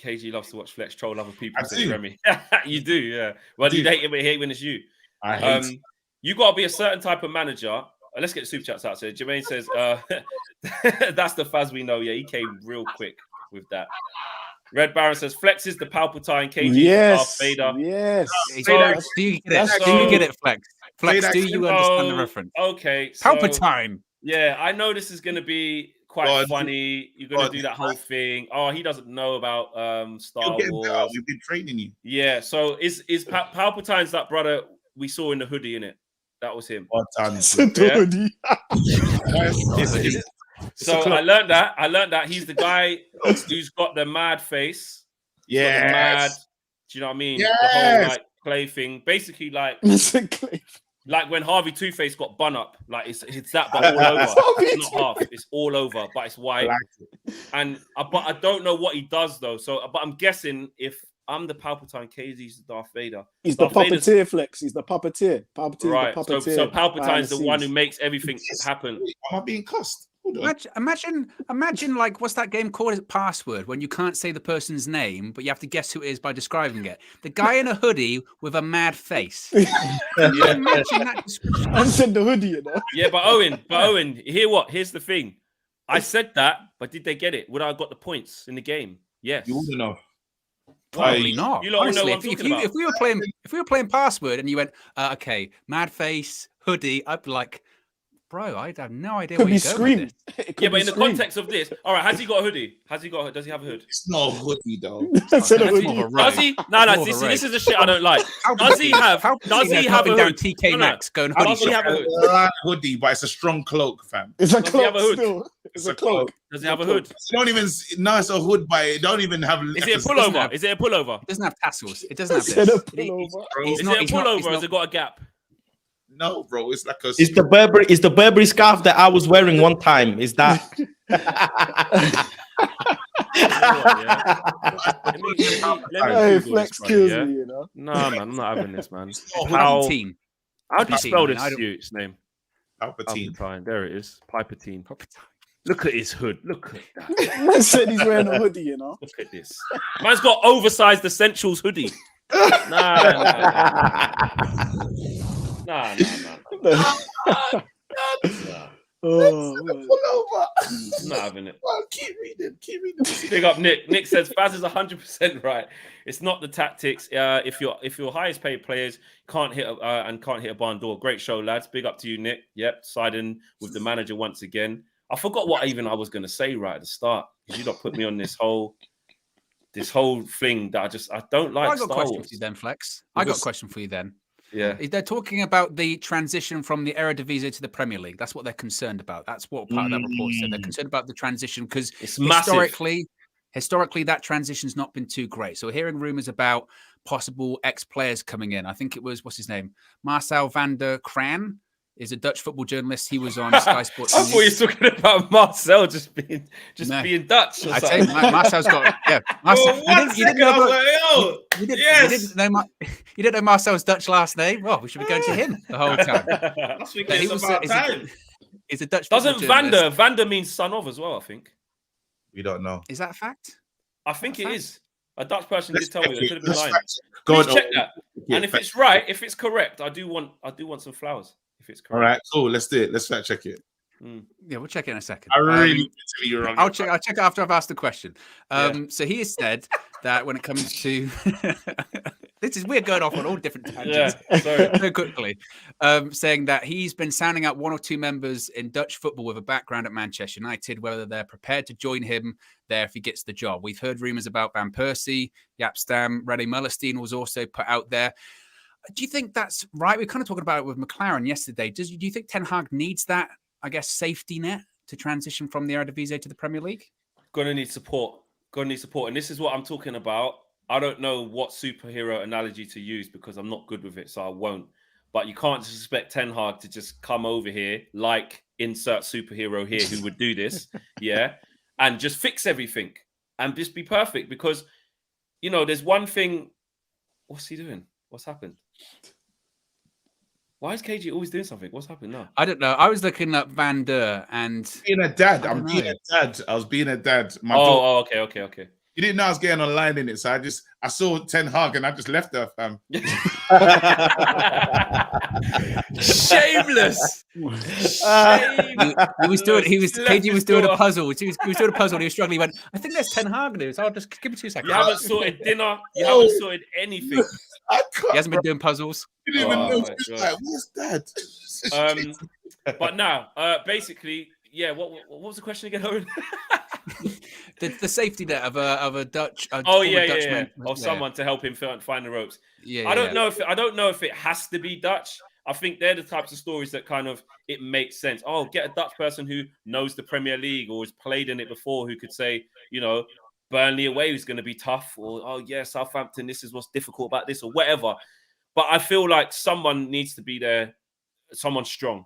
Speaker 2: KG loves to watch Flex troll other people. Remy. You do, yeah. Well, you hate when it's you.
Speaker 6: I hate.
Speaker 2: You got to be a certain type of manager. Let's get the super chats out. So Jermaine says, that's the Faz we know. Yeah, he came real quick with that. Red Baron says, Flex is the Palpatine, KG
Speaker 4: yes,
Speaker 2: Vader.
Speaker 4: Yes.
Speaker 1: So, do you get it, Flex? Flex, do you understand the reference?
Speaker 2: Okay. So,
Speaker 1: Palpatine.
Speaker 2: Yeah, I know this is going to be quite funny. You're going to do that whole thing. Oh, he doesn't know about Star Wars.
Speaker 6: We've been training you.
Speaker 2: Yeah, so is Palpatine's that brother we saw in the hoodie, in it? That was him. So I learned that he's the guy who's got the mad face.
Speaker 6: Yeah.
Speaker 2: Do you know what I mean?
Speaker 6: Yes.
Speaker 2: The whole like clay thing. Basically like when Harvey Two-Face got bun up. Like it's that but all over. It's not half, it's all over, but it's white. And but I don't know what he does though. So but I'm guessing if I'm the Palpatine, KZ's the Darth Vader.
Speaker 4: He's the puppeteer, Flex. He's the puppeteer.
Speaker 2: Right.
Speaker 4: The puppeteer.
Speaker 2: So Palpatine's the one who makes everything happen.
Speaker 6: Am I being cussed?
Speaker 1: Imagine, like, what's that game called? Is it Password? When you can't say the person's name, but you have to guess who it is by describing it. The guy in a hoodie with a mad face. Can you imagine that description?
Speaker 4: I said the hoodie, you know.
Speaker 2: Yeah, but Owen, hear what? Here's the thing. I said that, but did they get it? Would I have got the points in the game? Yes.
Speaker 6: You wouldn't know.
Speaker 1: Probably not.
Speaker 2: You honestly, know what I'm talking about.
Speaker 1: If we were playing Password and you went, okay, mad face, hoodie, I'd be like, bro, I have no idea what you're going with this.
Speaker 2: Yeah, but in the context of this, all right, has he got a hoodie? Does he have a hood?
Speaker 6: It's not a hoodie though.
Speaker 2: Does he? No, this is the shit I don't like. Does he have a hood?
Speaker 1: TK Maxx going hoodie
Speaker 2: Does he have a hood?
Speaker 6: It's a hoodie, but it's a strong cloak, fam.
Speaker 4: It's a cloak.
Speaker 2: Does he have a hood?
Speaker 4: Still. It's a cloak.
Speaker 2: Does he have a hood?
Speaker 6: Don't even. No, it's a hood, but it don't even have.
Speaker 2: Is it a pullover? Is it a pullover?
Speaker 1: It doesn't have tassels. It doesn't have this.
Speaker 2: Is it a pullover or has it got a gap?
Speaker 6: No, bro, it's like a.
Speaker 5: It's the Burberry scarf that I was wearing one time. Is that?
Speaker 4: Hey, Flex kills me, you know.
Speaker 2: No, man, I'm not having this, man.
Speaker 1: How
Speaker 2: do you spell this dude's name?
Speaker 6: Palpatine.
Speaker 2: There it is. Palpatine. Look at his hood. Look at that.
Speaker 4: Man said he's wearing a hoodie, you know.
Speaker 2: Look at this. Man's got oversized essentials hoodie. Nah.
Speaker 4: Oh,
Speaker 6: Pull over.
Speaker 2: Not having it.
Speaker 6: Well, keep reading.
Speaker 2: Big up Nick. Nick says Faz is 100% right. It's not the tactics. If your highest paid players can't hit a barn door. Great show, lads. Big up to you, Nick. Yep, siding with the manager once again. I forgot what I was going to say right at the start because you not put me on this whole thing that I don't like.
Speaker 1: Well, I got a
Speaker 2: Star
Speaker 1: question
Speaker 2: Wars.
Speaker 1: for you then, Flex. I got a question for you then.
Speaker 2: Yeah.
Speaker 1: They're talking about the transition from the Eredivisie to the Premier League. That's what they're concerned about. That's what part of that report said. They're concerned about the transition because
Speaker 2: It's massive.
Speaker 1: historically, that transition's not been too great. So we're hearing rumors about possible ex-players coming in. I think it was, what's his name? Marcel van der Kraan is a Dutch football journalist. He was on Sky Sports.
Speaker 2: I thought you were talking about Marcel just being Dutch.
Speaker 1: I tell you, Marcel's got Marcel. You didn't know Marcel's Dutch last name? Well, we should be going to him the whole time. He's a Dutch.
Speaker 2: Doesn't Vander means son of as well? I think.
Speaker 6: We don't know.
Speaker 1: Is that a fact?
Speaker 2: I think it is. A Dutch person did tell me. They could have been lying.
Speaker 6: Go
Speaker 2: Please check that. And if it's right, if it's correct, I do want some flowers. If it's correct.
Speaker 6: All right, cool. Let's do it. Let's fact check it.
Speaker 1: Yeah, we'll check it in a second.
Speaker 6: I really want to be wrong.
Speaker 1: I'll check it after I've asked the question. So he has said that when it comes to we're going off on all different tangents so quickly, saying that he's been sounding out one or two members in Dutch football with a background at Manchester United, whether they're prepared to join him there if he gets the job. We've heard rumors about Van Persie, Jaap Stam, René Mullerstein was also put out there. Do you think that's right? We were kind of talking about it with McLaren yesterday. Do you think Ten Hag needs that, I guess, safety net to transition from the Eredivisie to the Premier League?
Speaker 2: Gonna need support. And this is what I'm talking about. I don't know what superhero analogy to use because I'm not good with it, so I won't. But you can't just expect Ten Hag to just come over here, like insert superhero here who would do this, and just fix everything and just be perfect. Because, there's one thing. What's he doing? What's happened? Why is KG always doing something? What's happened now?
Speaker 1: I don't know. I was looking up Van der and
Speaker 6: being a dad. I'm being a dad. I was being a dad.
Speaker 2: Okay.
Speaker 6: You didn't know I was getting online in it, so I saw Ten Hag and I just left her, fam.
Speaker 2: Shameless.
Speaker 1: KG was doing a puzzle. He was doing a puzzle and he was struggling. He went, I think there's Ten Hag news. I'll just give me 2 seconds.
Speaker 2: You haven't sorted dinner. You haven't sorted anything.
Speaker 1: He hasn't been doing puzzles.
Speaker 6: You didn't even know. What's that?
Speaker 2: But now, basically, what was the question again, Owen?
Speaker 1: the safety net of a Dutch.
Speaker 2: Someone to help him find the ropes.
Speaker 1: Yeah,
Speaker 2: I don't know if it has to be Dutch. I think they're the types of stories that kind of it makes sense. Oh, get a Dutch person who knows the Premier League or has played in it before, who could say, Burnley away is going to be tough, or Southampton, this is what's difficult about this, or whatever. But I feel like someone needs to be there. Someone strong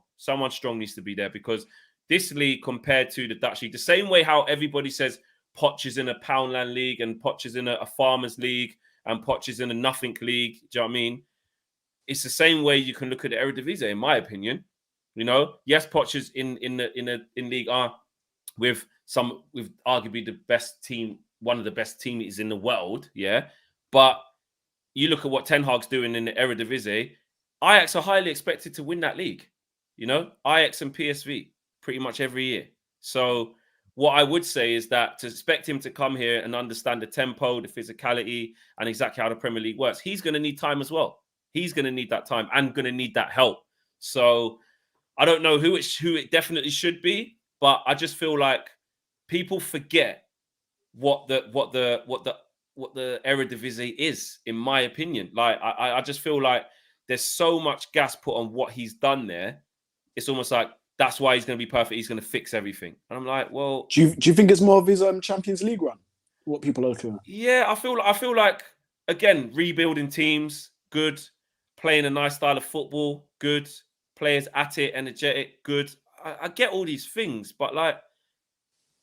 Speaker 2: needs to be there because this league compared to the Dutch league, the same way how everybody says Poch is in a Poundland league and Poch is in a Farmers league and Poch is in a nothing league. Do you know what I mean? It's the same way you can look at the Eredivisie, in my opinion. Yes, Poch is in League R with arguably the best team, one of the best teams in the world, But you look at what Ten Hag's doing in the Eredivisie. Ajax are highly expected to win that league. Ajax and PSV pretty much every year. So what I would say is that to expect him to come here and understand the tempo, the physicality, and exactly how the Premier League works, he's going to need time as well. He's going to need that time and going to need that help. So I don't know who it definitely should be, but I just feel like people forget what the Eredivisie is, in my opinion. Like I just feel like there's so much gas put on what he's done there. It's almost like that's why he's going to be perfect. He's going to fix everything. And I'm like, well,
Speaker 4: do you think it's more of his Champions League run? What people are looking at?
Speaker 2: Yeah, I feel like again, rebuilding teams, good, playing a nice style of football, good, players at it, energetic, good. I get all these things, but like,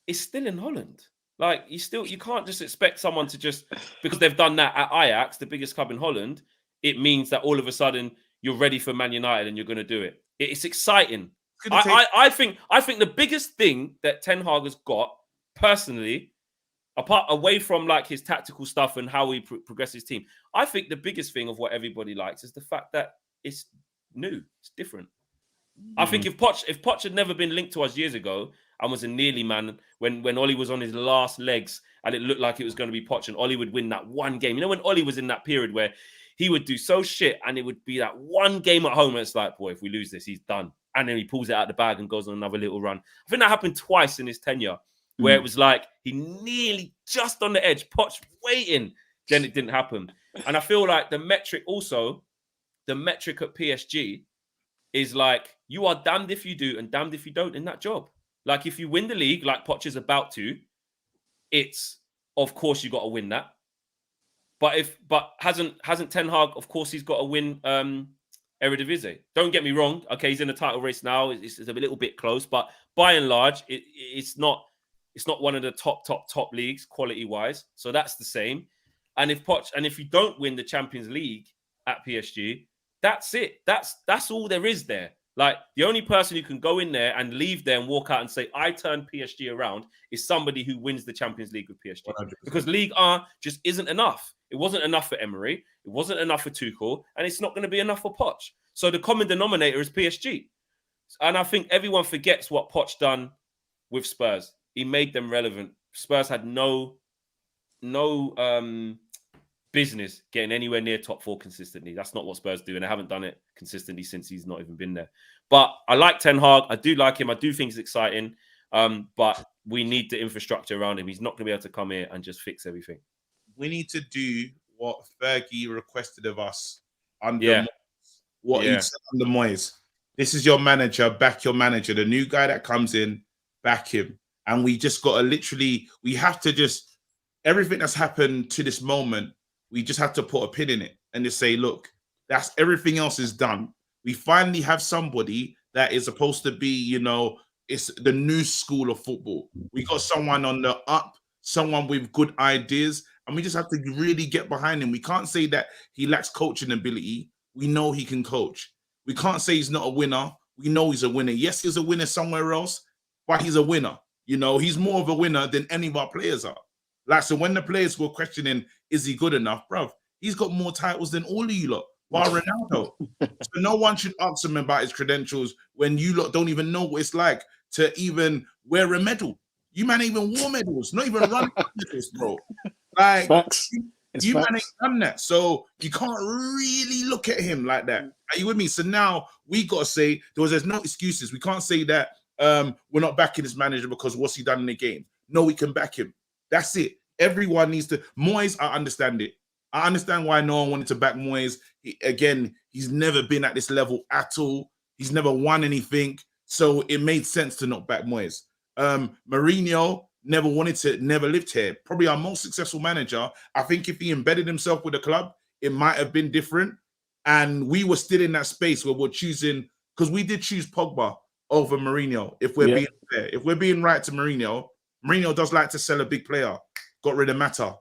Speaker 2: it's still in Holland. Like you can't just expect someone to just because they've done that at Ajax, the biggest club in Holland. It means that all of a sudden you're ready for Man United and you're going to do it. It's exciting. I think the biggest thing that Ten Hag has got personally, away from like his tactical stuff and how he progresses his team, I think the biggest thing of what everybody likes is the fact that it's new, it's different. I think if Poch had never been linked to us years ago and was a nearly man when Ollie was on his last legs and it looked like it was going to be Poch and Ollie would win that one game. You know, when Ollie was in that period where he would do so shit and it would be that one game at home and it's like, boy, if we lose this, he's done. And then he pulls it out of the bag and goes on another little run. I think that happened twice in his tenure where it was like he nearly just on the edge, Poch waiting, then it didn't happen. And I feel like the metric at PSG is like, you are damned if you do and damned if you don't in that job. Like, if you win the league, like Poch is about to, it's, of course, you got to win that. But hasn't Ten Hag, of course, he's got to win Eredivisie. Don't get me wrong. Okay, he's in the title race now. It's a little bit close, but by and large, it's not one of the top leagues quality-wise. So that's the same. And if you don't win the Champions League at PSG, that's it. That's all there is there. Like, the only person who can go in there and leave there and walk out and say, I turned PSG around, is somebody who wins the Champions League with PSG.
Speaker 6: 100%.
Speaker 2: Because Ligue 1 just isn't enough. It wasn't enough for Emery. It wasn't enough for Tuchel. And it's not going to be enough for Poch. So the common denominator is PSG. And I think everyone forgets what Poch done with Spurs. He made them relevant. Spurs had no business getting anywhere near top 4 consistently. That's not what Spurs do, and they haven't done it consistently since he's not even been there. But I like Ten Hag. I do like him. I do think he's exciting. But we need the infrastructure around him. He's not going to be able to come here and just fix everything.
Speaker 6: We need to do what Fergie requested of us under Moyes. What he said under Moyes. This is your manager, back your manager. The new guy that comes in, back him. And we just got to we have to just, everything that's happened to this moment, we just have to put a pin in it and just say, look, that's everything else is done. We finally have somebody that is supposed to be, it's the new school of football. We got someone on the up, someone with good ideas, and we just have to really get behind him. We can't say that he lacks coaching ability. We know he can coach. We can't say he's not a winner. We know he's a winner. Yes, he's a winner somewhere else, but he's a winner. He's more of a winner than any of our players are. Like, so when the players were questioning, is he good enough, bruv? He's got more titles than all of you lot, bar Ronaldo. So no one should ask him about his credentials when you lot don't even know what it's like to even wear a medal. You man ain't even wore medals, not even run medals, bro. Like, you man ain't done that. So you can't really look at him like that. Are you with me? So now we got to say, there's no excuses. We can't say that we're not backing this manager because what's he done in the game? No, we can back him. That's it. Everyone needs to. Moyes, I understand it. I understand why no one wanted to back Moyes. He's never been at this level at all. He's never won anything. So it made sense to not back Moyes. Mourinho never lived here. Probably our most successful manager. I think if he embedded himself with the club, it might have been different. And we were still in that space where we're choosing, because we did choose Pogba over Mourinho, if we're being fair. If we're being right to Mourinho does like to sell a big player. Got rid of Mata.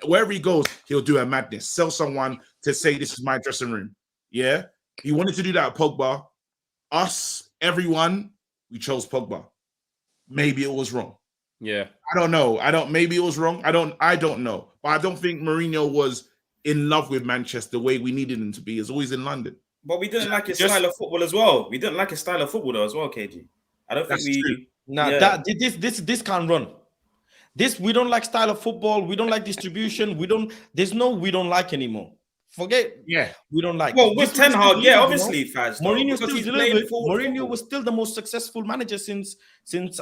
Speaker 6: Wherever he goes, he'll do a madness. Sell someone to say this is my dressing room. Yeah, he wanted to do that at Pogba. Us, everyone, we chose Pogba. Maybe it was wrong.
Speaker 2: Yeah,
Speaker 6: I don't know. Maybe it was wrong. I don't know. But I don't think Mourinho was in love with Manchester the way we needed him to be. He's always in London.
Speaker 3: But we didn't like his style of football as well. We didn't like his style of football though as well, KG. I don't think we.
Speaker 5: This can't run. We don't like style of football. We don't like distribution. We don't like anymore. Forget.
Speaker 6: Yeah,
Speaker 5: we don't like.
Speaker 3: Well, with Ten Hag, obviously, Faz.
Speaker 5: Mourinho still delivered. Mourinho was still the most successful manager since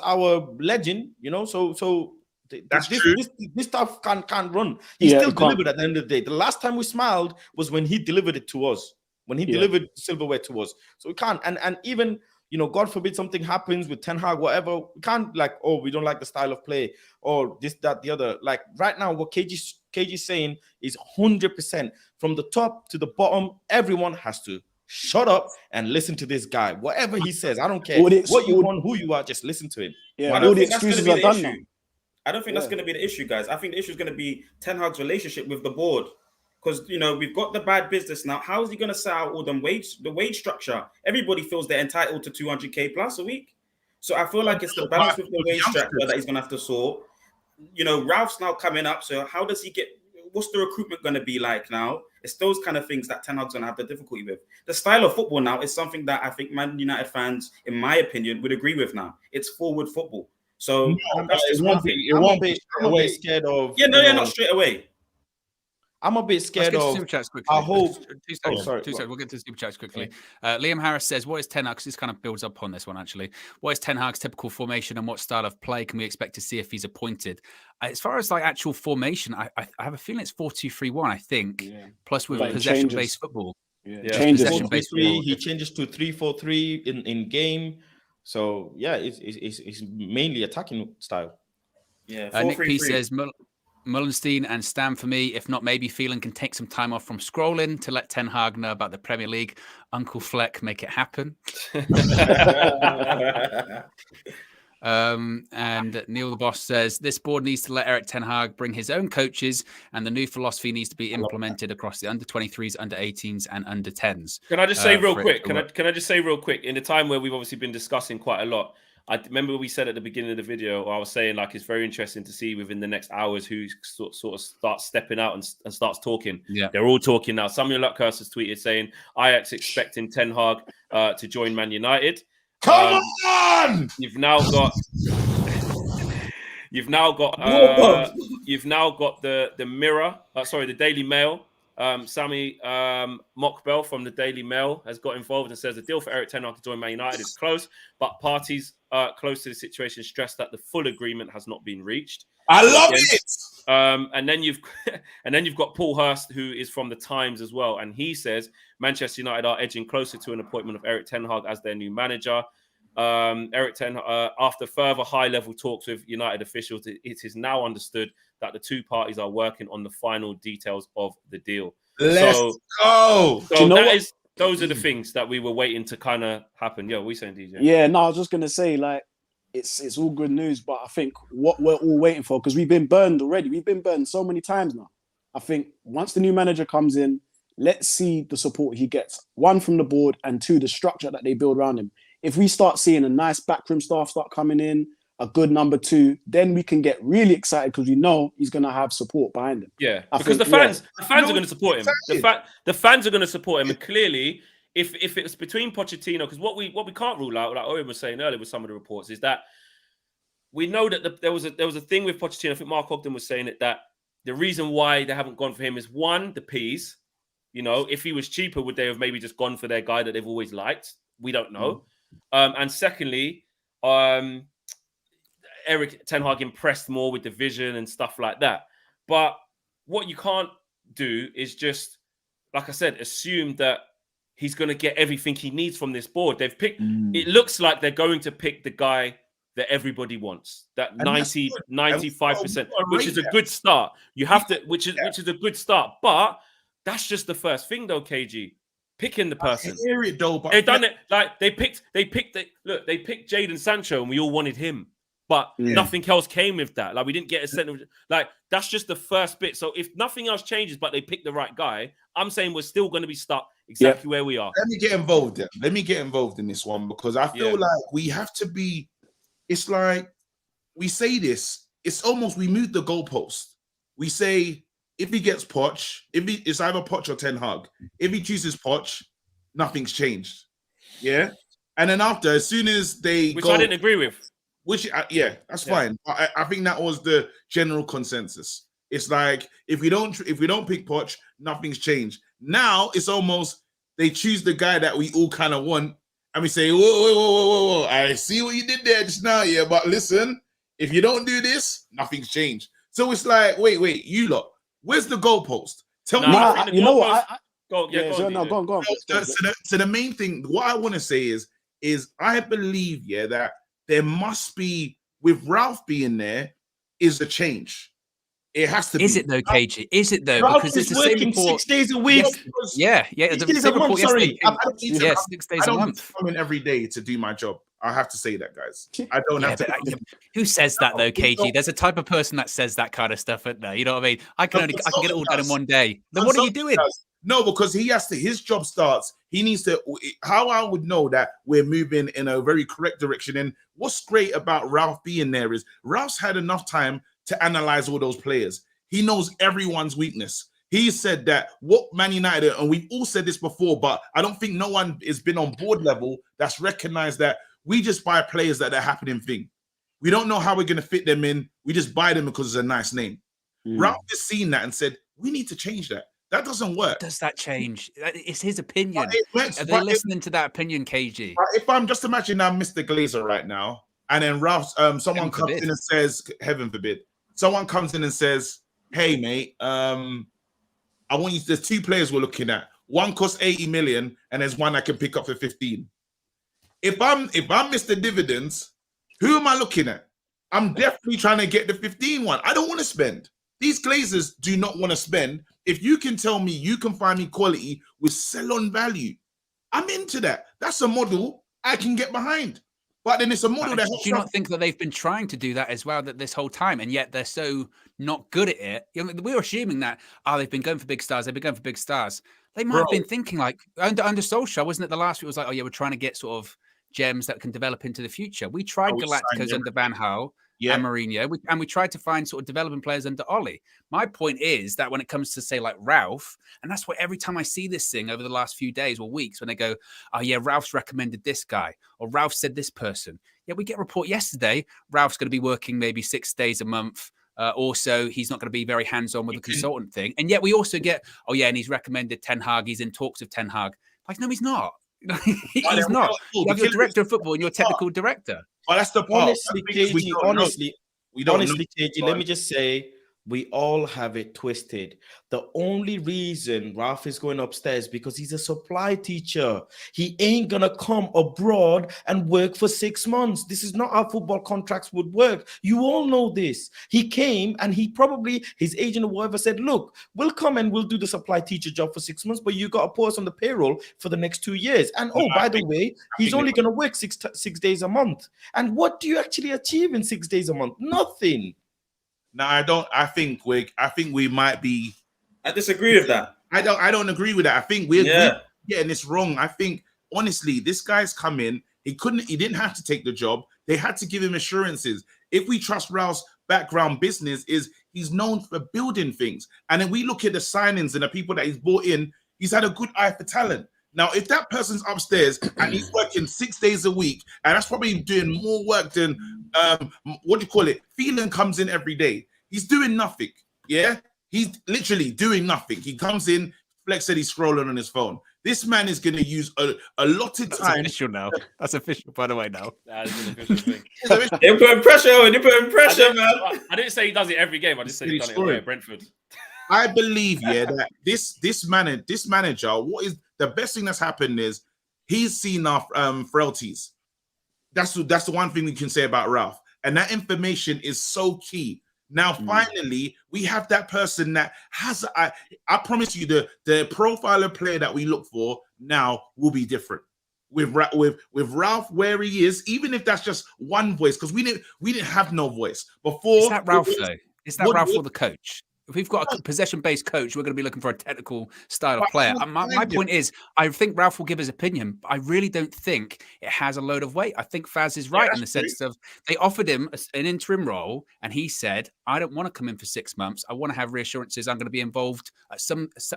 Speaker 5: our legend. That's true. This stuff can't run. He still delivered at the end of the day. The last time we smiled was when he delivered it to us. When he delivered silverware to us. So we can't. And even, God forbid something happens with Ten Hag, whatever, we can't we don't like the style of play or this, that, the other. Like right now, what KG's saying is 100% from the top to the bottom. Everyone has to shut up and listen to this guy. Whatever he says, I don't care what you want, who you are, just listen to him.
Speaker 4: Yeah, all the excuses are done now.
Speaker 3: I don't think that's going to be the issue, guys. I think the issue is going to be Ten Hag's relationship with the board. Because, we've got the bad business now. How is he going to set out all the wage structure? Everybody feels they're entitled to 200k plus a week. So I feel like it's the balance with the wage structure that he's going to have to sort. Ralph's now coming up. So how does he what's the recruitment going to be like now? It's those kind of things that Ten Hag's gonna have the difficulty with. The style of football now is something that I think Man United fans, in my opinion, would agree with now. It's forward football. So that's just one thing.
Speaker 5: I'm a bit scared of.
Speaker 3: Yeah, no, not straight away.
Speaker 5: I'm a bit scared of.
Speaker 1: Super chats quickly.
Speaker 5: I hope.
Speaker 1: Two seconds.
Speaker 5: Sorry.
Speaker 1: We'll get to the super chats quickly. Liam Harris says, "What is Ten Hag?" This kind of builds up on this one actually. What is Ten Hag's typical formation, and what style of play can we expect to see if he's appointed? As far as like actual formation, I have a feeling it's 4-2-3-1. I think, plus with possession-based football.
Speaker 4: Changes.
Speaker 5: He changes to 3-4-3 in game. So yeah, it's mainly attacking style.
Speaker 3: Yeah.
Speaker 1: Nick P says Mullenstein and Stam for me. If not, maybe Phelan can take some time off from scrolling to let Ten Hag know about the Premier League. Uncle Fleck, make it happen. And Neil the Boss says this board needs to let Eric Ten Hag bring his own coaches, and the new philosophy needs to be implemented across the under 23s, under 18s, and under 10s.
Speaker 2: Can I just say real quick? Can I just say real quick? In the time where we've obviously been discussing quite a lot, I remember we said at the beginning of the video, I was saying like it's very interesting to see within the next hours who sort of starts stepping out and starts talking. Yeah, they're all talking now. Samuel Lutkers has tweeted saying Ajax expecting Ten Hag to join Man United.
Speaker 6: Come on!
Speaker 2: You've now got the Mirror. The Daily Mail. Sammy Mockbell from the Daily Mail has got involved and says the deal for Eric Ten Hag to join Man United is close, but parties close to the situation stress that the full agreement has not been reached.
Speaker 6: I love it.
Speaker 2: And then you've got Paul Hurst, who is from the Times as well, and he says Manchester United are edging closer to an appointment of Eric Ten Hag as their new manager. Eric Ten Hag, after further high-level talks with United officials, it is now understood that the two parties are working on the final details of the deal.
Speaker 6: Let's go.
Speaker 2: So those are the things that we were waiting to kind of happen. Yeah, what are we saying, DJ?
Speaker 4: Yeah, no, I was just gonna say like it's all good news, but I think what we're all waiting for, because we've been burned already. We've been burned so many times now. I think once the new manager comes in, let's see the support he gets. One, from the board, and two, the structure that they build around him. If we start seeing a nice backroom staff start coming in, a good number two, then we can get really excited because we know he's going to have support behind him.
Speaker 2: Yeah, because the fans are going to support him. The fans are going to support him, and clearly, if it's between Pochettino, because what we can't rule out, like Owen was saying earlier with some of the reports, is that we know that there was a thing with Pochettino. I think Mark Ogden was saying it, that the reason why they haven't gone for him is one, the P's. You know, if he was cheaper, would they have maybe just gone for their guy that they've always liked? We don't know. And secondly, Eric Ten Hag impressed more with the vision and stuff like that. But what you can't do is just, like I said, assume that he's going to get everything he needs from this board. They've picked, it looks like they're going to pick the guy that everybody wants, that 95%, which is a good start. You have to, which is a good start. But that's just the first thing though, KG. Picking the person.
Speaker 6: I hear it though, but
Speaker 2: they've done it. Like they picked Jadon Sancho and we all wanted him. But nothing else came with that. Like we didn't get a sense of, like, that's just the first bit. So if nothing else changes, but they pick the right guy, I'm saying we're still going to be stuck exactly where we are.
Speaker 6: Let me get involved then. Let me get involved in this one, because I feel like we have to be, it's like we say this, it's almost we move the goalpost. We say if he gets Poch, it's either Poch or Ten Hag. If he chooses Poch, nothing's changed. Yeah. And then after, as soon as they
Speaker 2: Which I didn't agree with.
Speaker 6: Which, that's fine. I think that was the general consensus. It's like if we don't pick Poch, nothing's changed. Now it's almost they choose the guy that we all kind of want, and we say, whoa, I see what you did there just now, yeah. But listen, if you don't do this, nothing's changed. So it's like, wait, you lot, where's the goalpost? Tell me.
Speaker 4: You know what?
Speaker 2: Go on.
Speaker 6: So the main thing, what I want to say is I believe, that there must be, with Ralph being there, is a change. It has to be.
Speaker 1: Is it though, KG? Is it though?
Speaker 5: Ralph
Speaker 1: because it's the
Speaker 5: working
Speaker 1: same report.
Speaker 5: 6 days a week.
Speaker 1: Yeah. 6 days a month. Sorry, 6 days a month.
Speaker 6: I'm in every day to do my job. I have to say that, guys. I don't have to.
Speaker 1: Who says that though, KG? There's a type of person that says that kind of stuff, isn't there? You know what I mean? I can get it all done in one day. Then what are you doing?
Speaker 6: No, because he has to. His job starts. He needs to. How I would know that we're moving in a very correct direction. And what's great about Ralph being there is Ralph's had enough time to analyze all those players. He knows everyone's weakness. He said that what Man United, and we've all said this before, but I don't think no one has been on board level that's recognized that we just buy players that they're happening thing. We don't know how we're going to fit them in. We just buy them because it's a nice name. Ralph has seen that and said, we need to change that. That doesn't work.
Speaker 1: Does that change? It's his opinion. Are they
Speaker 6: but
Speaker 1: listening to that opinion, KG?
Speaker 6: if I'm just imagining I'm Mr. Glazer right now, and then Ralph, someone comes in and says, heaven forbid, someone comes in and says, hey, mate, I want you. There's 2 players we're looking at. One costs 80 million, and there's one I can pick up for 15. If I'm Mr. Dividends, who am I looking at? I'm definitely trying to get the 15 one. I don't want to spend. These Glazers do not want to spend. If you can tell me you can find me quality with sell-on value, I'm into that. That's a model I can get behind. But then it's a model that...
Speaker 1: Do you not think that they've been trying to do that as well that this whole time, and yet they're so not good at it? You know, we were assuming that, they've been going for big stars. They've been going for big stars. They might have been thinking like, under Solskjaer, wasn't it the last week? It was like, we're trying to get sort of gems that can develop into the future. We tried Galacticos under Van Gaal and Mourinho, and we tried to find sort of developing players under Ollie. My point is that when it comes to, say, like Ralph, and that's why every time I see this thing over the last few days or weeks, when they go, Ralph's recommended this guy, or Ralph said this person. Yeah, we get a report yesterday, Ralph's going to be working maybe 6 days a month. Also, he's not going to be very hands-on with the consultant thing. And yet we also get, and he's recommended Ten Hag. He's in talks of Ten Hag. Like, no, he's not. He's not. You have your director of football and your technical director.
Speaker 6: Well, that's the part.
Speaker 5: Honestly, KG, let me just say, we all have it twisted. The only reason Ralph is going upstairs because he's a supply teacher. He ain't gonna come abroad and work for 6 months. This is not how football contracts would work. You all know this. He came and he probably, his agent or whatever said, look, we'll come and we'll do the supply teacher job for 6 months, but you got to put us on the payroll for the next 2 years. And by the way, he's only gonna work six days a month. And what do you actually achieve in 6 days a month? Nothing.
Speaker 6: No, I don't. I think we might be.
Speaker 3: I disagree with that.
Speaker 6: I don't agree with that. I think we're getting this wrong. I think honestly, this guy's come in. He didn't have to take the job. They had to give him assurances. If we trust Ralph's background business, he's known for building things. And then we look at the signings and the people that he's brought in, he's had a good eye for talent. Now, if that person's upstairs and he's working 6 days a week, and that's probably doing more work than Phelan comes in every day. He's doing nothing. Yeah, he's literally doing nothing. He comes in. Flex said he's scrolling on his phone. This man is going to use a allotted time.
Speaker 1: That's official now. That's official, by the way. Now
Speaker 2: that is an official thing.
Speaker 3: You're putting pressure on. You're putting pressure, man.
Speaker 2: I didn't say he does it every game. I just said he's done it away at Brentford.
Speaker 6: I believe, that this manager, what is the best thing that's happened is he's seen our frailties. That's the one thing we can say about Ralph, and that information is so key. Now, finally, we have that person that has. I promise you, the profile of player that we look for now will be different. With Ralph where he is, even if that's just one voice, because we didn't have no voice before.
Speaker 1: Is that Ralph though? Is that Ralph or the coach? If we've got a possession-based coach, we're going to be looking for a technical style of player. My point is, I think Ralph will give his opinion, but I really don't think it has a load of weight. I think Faz is right in the sense of they offered him an interim role, and he said, I don't want to come in for 6 months. I want to have reassurances I'm going to be involved,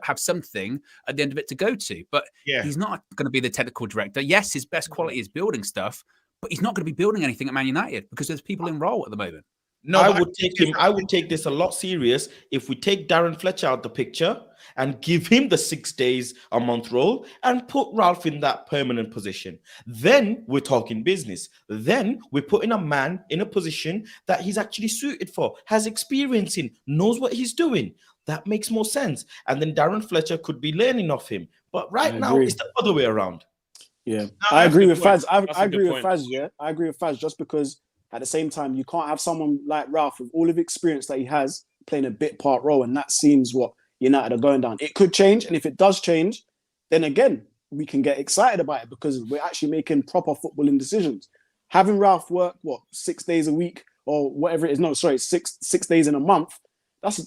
Speaker 1: have something at the end of it to go to. But he's not going to be the technical director. Yes, his best quality is building stuff, but he's not going to be building anything at Man United because there's people in role at the moment.
Speaker 5: No, I would take this a lot serious if we take Darren Fletcher out the picture and give him the 6 days a month role and put Ralph in that permanent position. Then we're talking business. Then we're putting a man in a position that he's actually suited for, has experience in, knows what he's doing. That makes more sense. And then Darren Fletcher could be learning off him. But now it's the other way around.
Speaker 4: Yeah, no, I agree with Faz. I agree with Faz. Yeah, I agree with Faz just because. At the same time, you can't have someone like Ralph with all of the experience that he has playing a bit part role, and that seems what United are going down. It could change, and if it does change, then again, we can get excited about it because we're actually making proper footballing decisions. Having Ralph work, 6 days a week or whatever it is, no, sorry, six days in a month, that's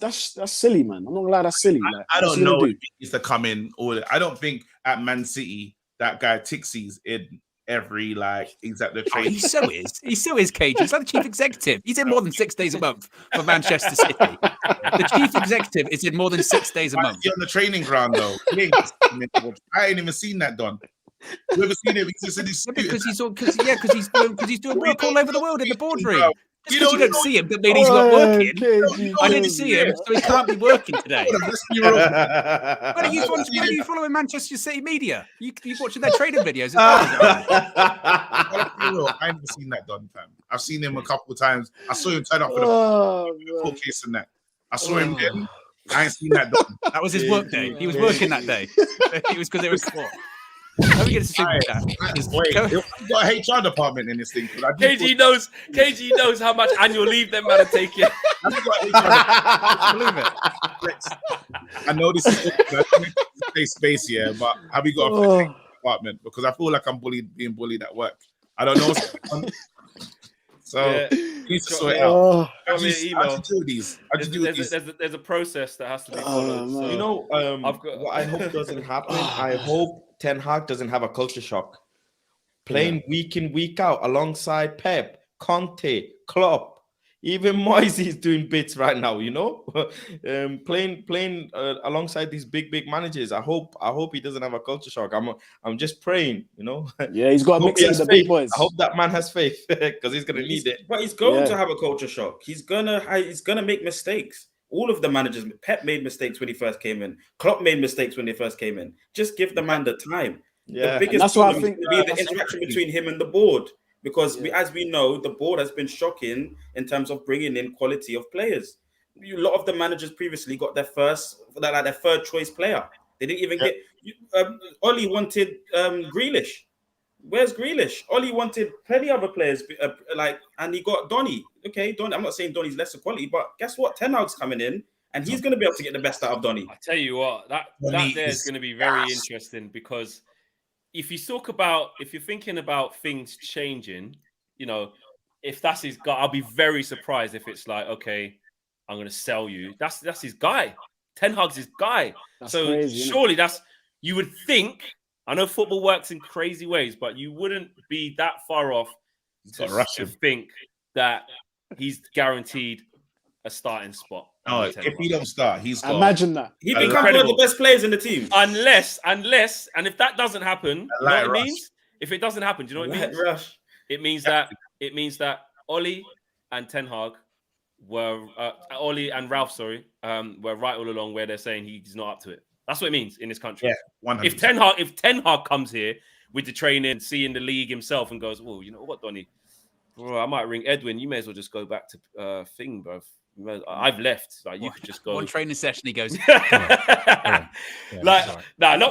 Speaker 4: silly, man. I'm not gonna lie, that's silly.
Speaker 6: I don't know if he needs to come in, or I don't think at Man City, that guy Tixie's in every he's at the
Speaker 1: Oh,
Speaker 6: training.
Speaker 1: he so is. He so is, KG. He's like the chief executive. He's in more than 6 days a month for Manchester City. The chief executive is in more than 6 days a
Speaker 6: Why is
Speaker 1: month.
Speaker 6: he on the training ground though? I ain't even seen that done. You ever seen him? He's just in his
Speaker 1: Yeah, because he's doing work all over the world in the boardroom. Just
Speaker 6: You
Speaker 1: because you
Speaker 6: know-
Speaker 1: don't see him doesn't mean he's not working.
Speaker 4: KG,
Speaker 1: I didn't see him, so he can't be working today.
Speaker 6: Let's be real.
Speaker 1: Why are you following Manchester City media? You watching their training videos as well.
Speaker 6: Let's be real. I ain't never seen that done, fam. I've seen him a couple of times. I saw him turn up for the court case and that. I saw him then. I ain't seen that done.
Speaker 1: That was his work day. He was working that day. It was because they were caught. Let me get to super chat.
Speaker 6: Wait, we've got a HR department in this thing.
Speaker 2: KG knows how much annual leave them man are taking.
Speaker 1: Believe it.
Speaker 6: I know this is space here, but have we got a department? Because I feel like I'm being bullied at work. I don't know what's going on. So you need to sort it out. How'd you do these?
Speaker 2: There's a process that has to be followed. So,
Speaker 5: You know, what I hope doesn't happen. I hope Ten Hag doesn't have a culture shock. Playing week in, week out alongside Pep, Conte, Klopp, even Moyes is doing bits right now. You know, playing alongside these big managers. I hope he doesn't have a culture shock. I'm just praying. You know.
Speaker 4: Yeah, he's got to mix it with the big boys.
Speaker 5: I hope that man has faith because he's gonna need it.
Speaker 3: But he's going to have a culture shock. He's gonna make mistakes. All of the managers, Pep made mistakes when he first came in. Klopp made mistakes when they first came in. Just give the man the time.
Speaker 5: Yeah,
Speaker 3: the biggest
Speaker 4: that's what I
Speaker 3: problem
Speaker 4: think.
Speaker 3: is gonna be the interaction between him and the board, because as we know, the board has been shocking in terms of bringing in quality of players. A lot of the managers previously got their third choice player. They didn't even get. Oli wanted Grealish. Where's Grealish? Oli wanted plenty other players, and he got Donny. Okay, Donny. I'm not saying Donny's lesser quality, but guess what? Ten Hag's coming in, and he's going to be able to get the best out of Donny.
Speaker 2: I tell you what, that there is going to be very interesting, because if you're thinking about things changing, you know, if that's his guy, I'll be very surprised if it's like, okay, I'm going to sell you. That's his guy. Ten Hag's his guy.
Speaker 4: That's
Speaker 2: so
Speaker 4: crazy,
Speaker 2: surely you would think. I know football works in crazy ways, but you wouldn't be that far off to think that he's guaranteed a starting spot.
Speaker 6: No, if he don't start, he's got.
Speaker 4: Imagine that.
Speaker 3: He becomes one of the best players in the team.
Speaker 2: Unless, and if that doesn't happen, you know what it means? If it doesn't happen, do you know what it means?
Speaker 3: Rush.
Speaker 2: It means that Oli and Ten Hag were Oli and Ralph, were right all along, where they're saying he's not up to it. That's what it means in this country.
Speaker 6: Yeah, 100%.
Speaker 2: If Ten Hag comes here with the training, seeing the league himself, and goes, "Well, you know what, Donny, bro, I might ring Edwin. You may as well just go back to thing, bro. I've left. Like, you could just go."
Speaker 1: One training session, he goes.
Speaker 2: Not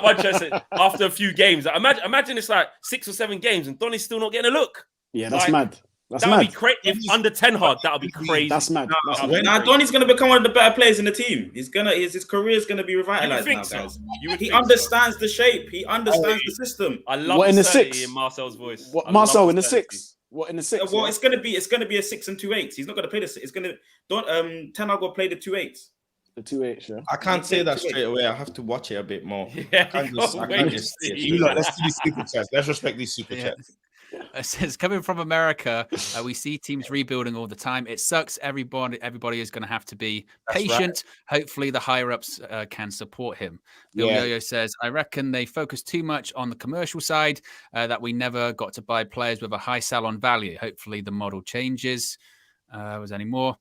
Speaker 2: one training. After a few games, imagine it's like 6 or 7 games, and Donny's still not getting a look.
Speaker 4: Yeah, that's mad. That's
Speaker 2: that would
Speaker 4: mad.
Speaker 2: be crazy. If under Ten Hag, that would be crazy.
Speaker 4: That's mad.
Speaker 3: Donny's going to become one of the better players in the team. His career is going to be revitalized now, guys. He understands the shape. He understands the system.
Speaker 2: I love
Speaker 4: what in the
Speaker 2: certainty
Speaker 4: 6
Speaker 2: in Marcel's voice.
Speaker 4: What Marcel in the 6? What in the 6?
Speaker 3: Well, it's going to be a 6 and 2 8s. He's not going to play the 6. It's going to Ten Hag will play the 2 8s.
Speaker 4: The 2 8s, yeah.
Speaker 5: I can't say that straight away. I have to watch it a bit more.
Speaker 2: Yeah,
Speaker 5: I can't just see it.
Speaker 6: Let's do these super chats. Let's respect these super chats.
Speaker 1: It says, coming from America, we see teams rebuilding all the time. It sucks. Everybody is going to have to be patient. Right. Hopefully the higher ups can support him. Bill Yo-Yo says, I reckon they focus too much on the commercial side, that we never got to buy players with a high sell-on value. Hopefully the model changes. Was there any more?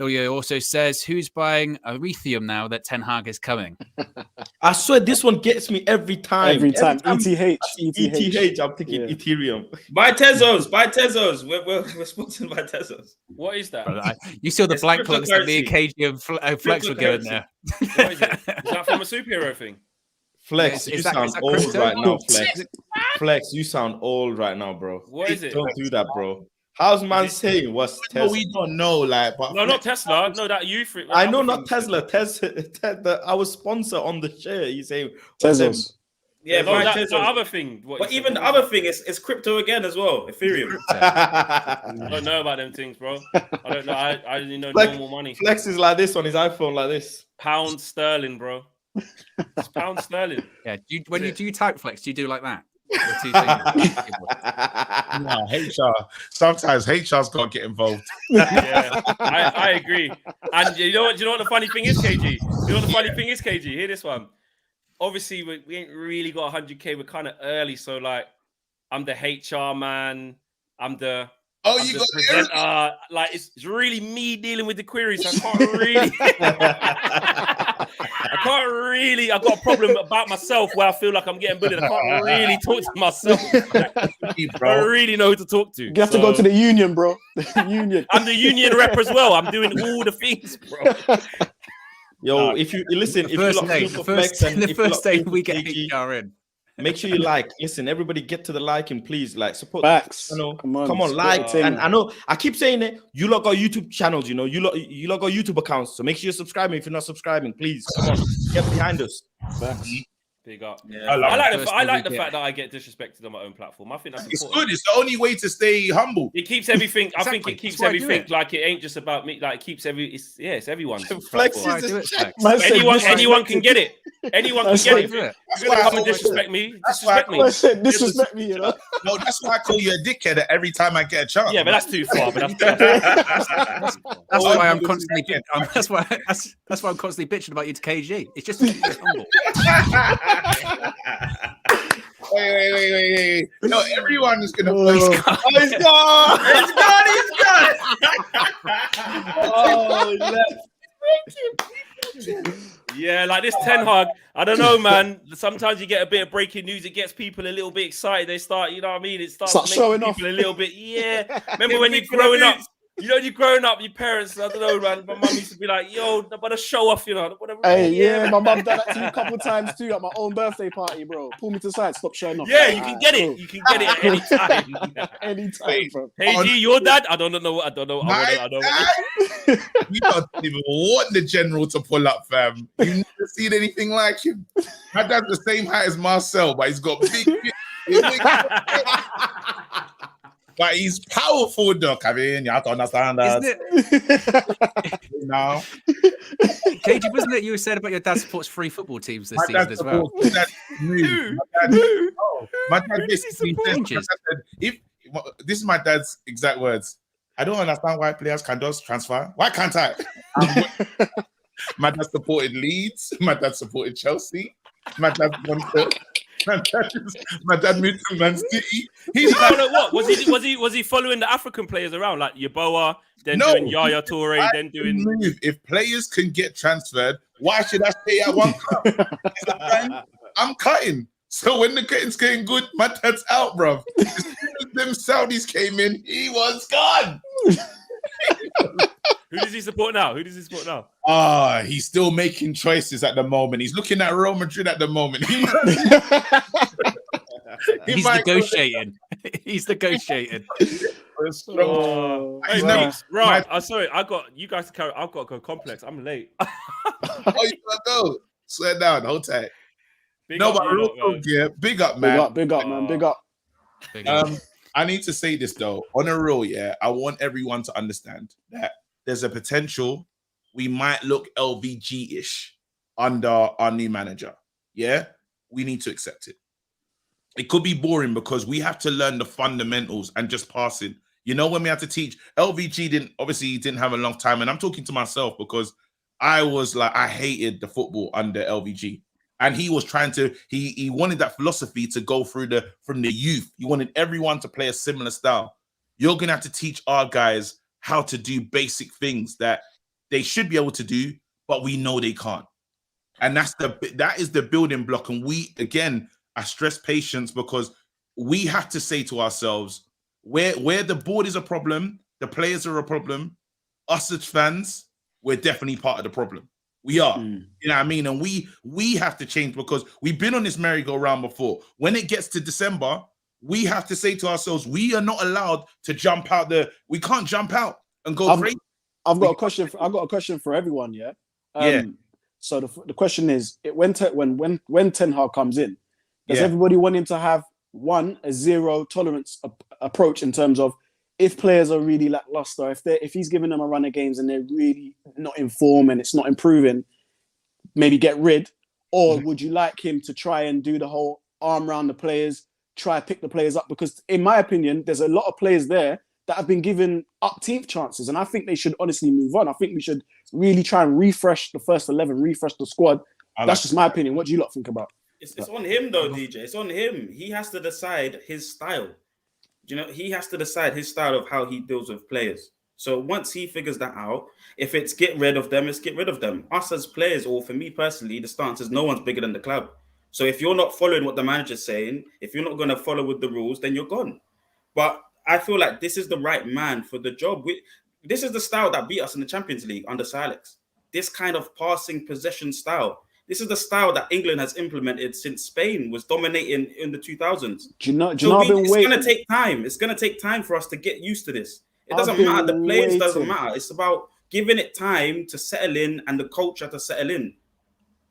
Speaker 1: Yo also says, who's buying Arethium now that Ten Hag is coming?
Speaker 5: I swear this one gets me every time.
Speaker 4: Every time. ETH.
Speaker 5: I'm thinking Ethereum.
Speaker 3: Buy Tezos. We're sponsored by Tezos.
Speaker 2: What is that?
Speaker 1: You saw the blank looks like the occasion of Flex were going there.
Speaker 2: What is it? Is that from a superhero thing?
Speaker 5: Flex, you sound old right now, Flex. Flex, you sound old right now, bro.
Speaker 2: What is it?
Speaker 5: Don't do that, bro. How's man saying what's Tesla?
Speaker 6: No, we don't know, but
Speaker 2: no, not Tesla. No, that you.
Speaker 5: I know, not Tesla. Our sponsor on the share. He's saying
Speaker 4: Tezos.
Speaker 3: Yeah,
Speaker 2: no, that's the other thing.
Speaker 3: But even the other thing is crypto again as well. Ethereum.
Speaker 2: I don't know about them things, bro. I don't know. I only know normal money.
Speaker 5: Flex is like this on his iPhone, like this.
Speaker 2: Pound sterling, bro. It's pound sterling.
Speaker 1: Yeah. When you type Flex, do you do like that? You're too senior.
Speaker 6: No, HR. Sometimes HR's got to get involved.
Speaker 2: Yeah, I agree. And you know what? Do you know what the funny thing is, KG? You know what the funny thing is, KG? Hear this one. Obviously, we ain't really got 100K. We're kind of early, so like, I'm the HR man. I'm the presenter. Like, it's really me dealing with the queries. So I can't really. I've got a problem about myself where I feel like I'm getting bullied. I can't really talk to myself. I don't really know who to talk to.
Speaker 4: You have to go to the union, bro. The union.
Speaker 2: I'm the union rep as well. I'm doing all the things, bro.
Speaker 5: Yo, if you listen,
Speaker 1: The first day we get HR in.
Speaker 5: Make sure you like. Listen, everybody get to the like and please like support
Speaker 4: Facts.
Speaker 5: the channel.
Speaker 4: Come on,
Speaker 5: like. And I know I keep saying it. You lot got YouTube channels, you know. You lot got YouTube accounts. So make sure you're subscribing if you're not subscribing. Please come on, get behind us.
Speaker 4: Facts.
Speaker 2: Big up.
Speaker 6: Yeah.
Speaker 2: I like the fact that I get disrespected on my own platform. I think that's important.
Speaker 6: It's good. It's the only way to stay humble.
Speaker 2: It keeps everything.
Speaker 1: Exactly.
Speaker 2: I think it keeps
Speaker 1: That's why I do
Speaker 2: everything
Speaker 1: it.
Speaker 2: like it ain't just about me. Like it keeps it's everyone's.
Speaker 5: Flex
Speaker 2: platform.
Speaker 5: is just check.
Speaker 4: Man said
Speaker 2: Anyone can get it. Anyone can
Speaker 4: That's
Speaker 2: get
Speaker 4: why-
Speaker 2: it.
Speaker 1: it.
Speaker 2: If you're gonna come and disrespect me, disrespect me.
Speaker 4: I said disrespect me, you know.
Speaker 6: No, that's why I call you a dickhead every time I get a chance.
Speaker 2: Yeah, but that's too far. But that's
Speaker 1: That's why I'm constantly. That's why I'm constantly bitching about you to KG. It's just to keep us humble.
Speaker 6: Wait. No, everyone is gonna.
Speaker 4: Oh.
Speaker 6: He's gone. He's gone.
Speaker 5: Oh,
Speaker 2: Yeah, like this Ten Hag. I don't know, man. Sometimes you get a bit of breaking news. It gets people a little bit excited. They start, you know what I mean? It starts
Speaker 4: Start
Speaker 2: making
Speaker 4: showing
Speaker 2: people
Speaker 4: off.
Speaker 2: a little bit. Yeah. Remember when you're growing up? You know, you're growing up, your parents, I don't know, man. My mum used to be like, yo, but a show off, you know. Whatever.
Speaker 4: Hey, yeah, my mum done that to me a couple of times too at my own birthday party, bro. Pull me to the side, stop showing off.
Speaker 2: Yeah, you can get it. You can get it at any time.
Speaker 4: Anytime, bro.
Speaker 2: Hey, G, your dad? I don't know. I don't know.
Speaker 6: My
Speaker 2: I don't know.
Speaker 6: dad? You don't even want the general to pull up, fam. You've never seen anything like him. My dad's the same height as Marcel, but he's got big. But he's powerful, Doc. I mean, you have to understand that.
Speaker 1: Isn't it?
Speaker 6: Now,
Speaker 1: KG, wasn't it you said about your dad supports 3 football teams this season as well?
Speaker 6: My dad basically said, this is my dad's exact words. I don't understand why players can just transfer. Why can't I? My dad supported Leeds. My dad supported Chelsea. My dad wanted. My dad moved to Man City. He's like,
Speaker 2: what was he following the African players around like Yeboah, then doing Yaya Toure, then doing
Speaker 6: move. If players can get transferred, why should I stay at one club? I'm cutting. So when the cutting's getting good, my dad's out, bro. As soon as them Saudis came in, he was gone.
Speaker 2: Who does he support now?
Speaker 6: He's still making choices at the moment. He's looking at Real Madrid at the moment.
Speaker 1: He's negotiating. He's negotiating.
Speaker 2: Hey,
Speaker 6: nice.
Speaker 2: Right. I'm sorry. I got you guys to carry. I've got to go complex. I'm late.
Speaker 6: You gotta go. Swear down. Hold tight. Big up, big up, man.
Speaker 4: Big up, man. Big up.
Speaker 6: I need to say this though. On a real, I want everyone to understand that there's a potential we might look LVG-ish under our new manager. Yeah, we need to accept it. It could be boring because we have to learn the fundamentals and just passing. You know, when we had to teach, LVG didn't have a long time, and I'm talking to myself because I was like, I hated the football under LVG. And he was trying to, he wanted that philosophy to go from the youth. He wanted everyone to play a similar style. You're going to have to teach our guys how to do basic things that they should be able to do, but we know they can't. And that is the building block. And I stress patience because we have to say to ourselves, where the board is a problem, the players are a problem, us as fans, we're definitely part of the problem. We are, you know what I mean? And we have to change because we've been on this merry-go-round before. When it gets to December, we have to say to ourselves, we are not allowed to jump out we can't jump out and go crazy.
Speaker 4: I've got a question for everyone, yeah? So the question is, when Ten Hag comes in, does everybody want him to have a zero tolerance approach in terms of if players are really lackluster, if he's giving them a run of games and they're really not in form and it's not improving, maybe get rid? Or would you like him to try and do the whole arm around the players, try to pick the players up, because in my opinion, there's a lot of players there that have been given upteenth chances, and I think they should honestly move on. I think we should really try and refresh the first 11, refresh the squad. That's just my opinion. What do you lot think about?
Speaker 3: It's on him though, DJ. It's on him. He has to decide his style. You know, he has to decide his style of how he deals with players. So once he figures that out, if it's get rid of them, it's get rid of them. Us as players, or for me personally, the stance is no one's bigger than the club. So if you're not following what the manager's saying, if you're not going to follow with the rules, then you're gone. But I feel like this is the right man for the job. This is the style that beat us in the Champions League under Sir Alex. This kind of passing possession style. This is the style that England has implemented since Spain was dominating in the 2000s.
Speaker 4: Do you know I've been
Speaker 3: it's
Speaker 4: waiting.
Speaker 3: going to take time. It's going to take time for us to get used to this. It doesn't matter. The players doesn't matter. It's about giving it time to settle in and the culture to settle in.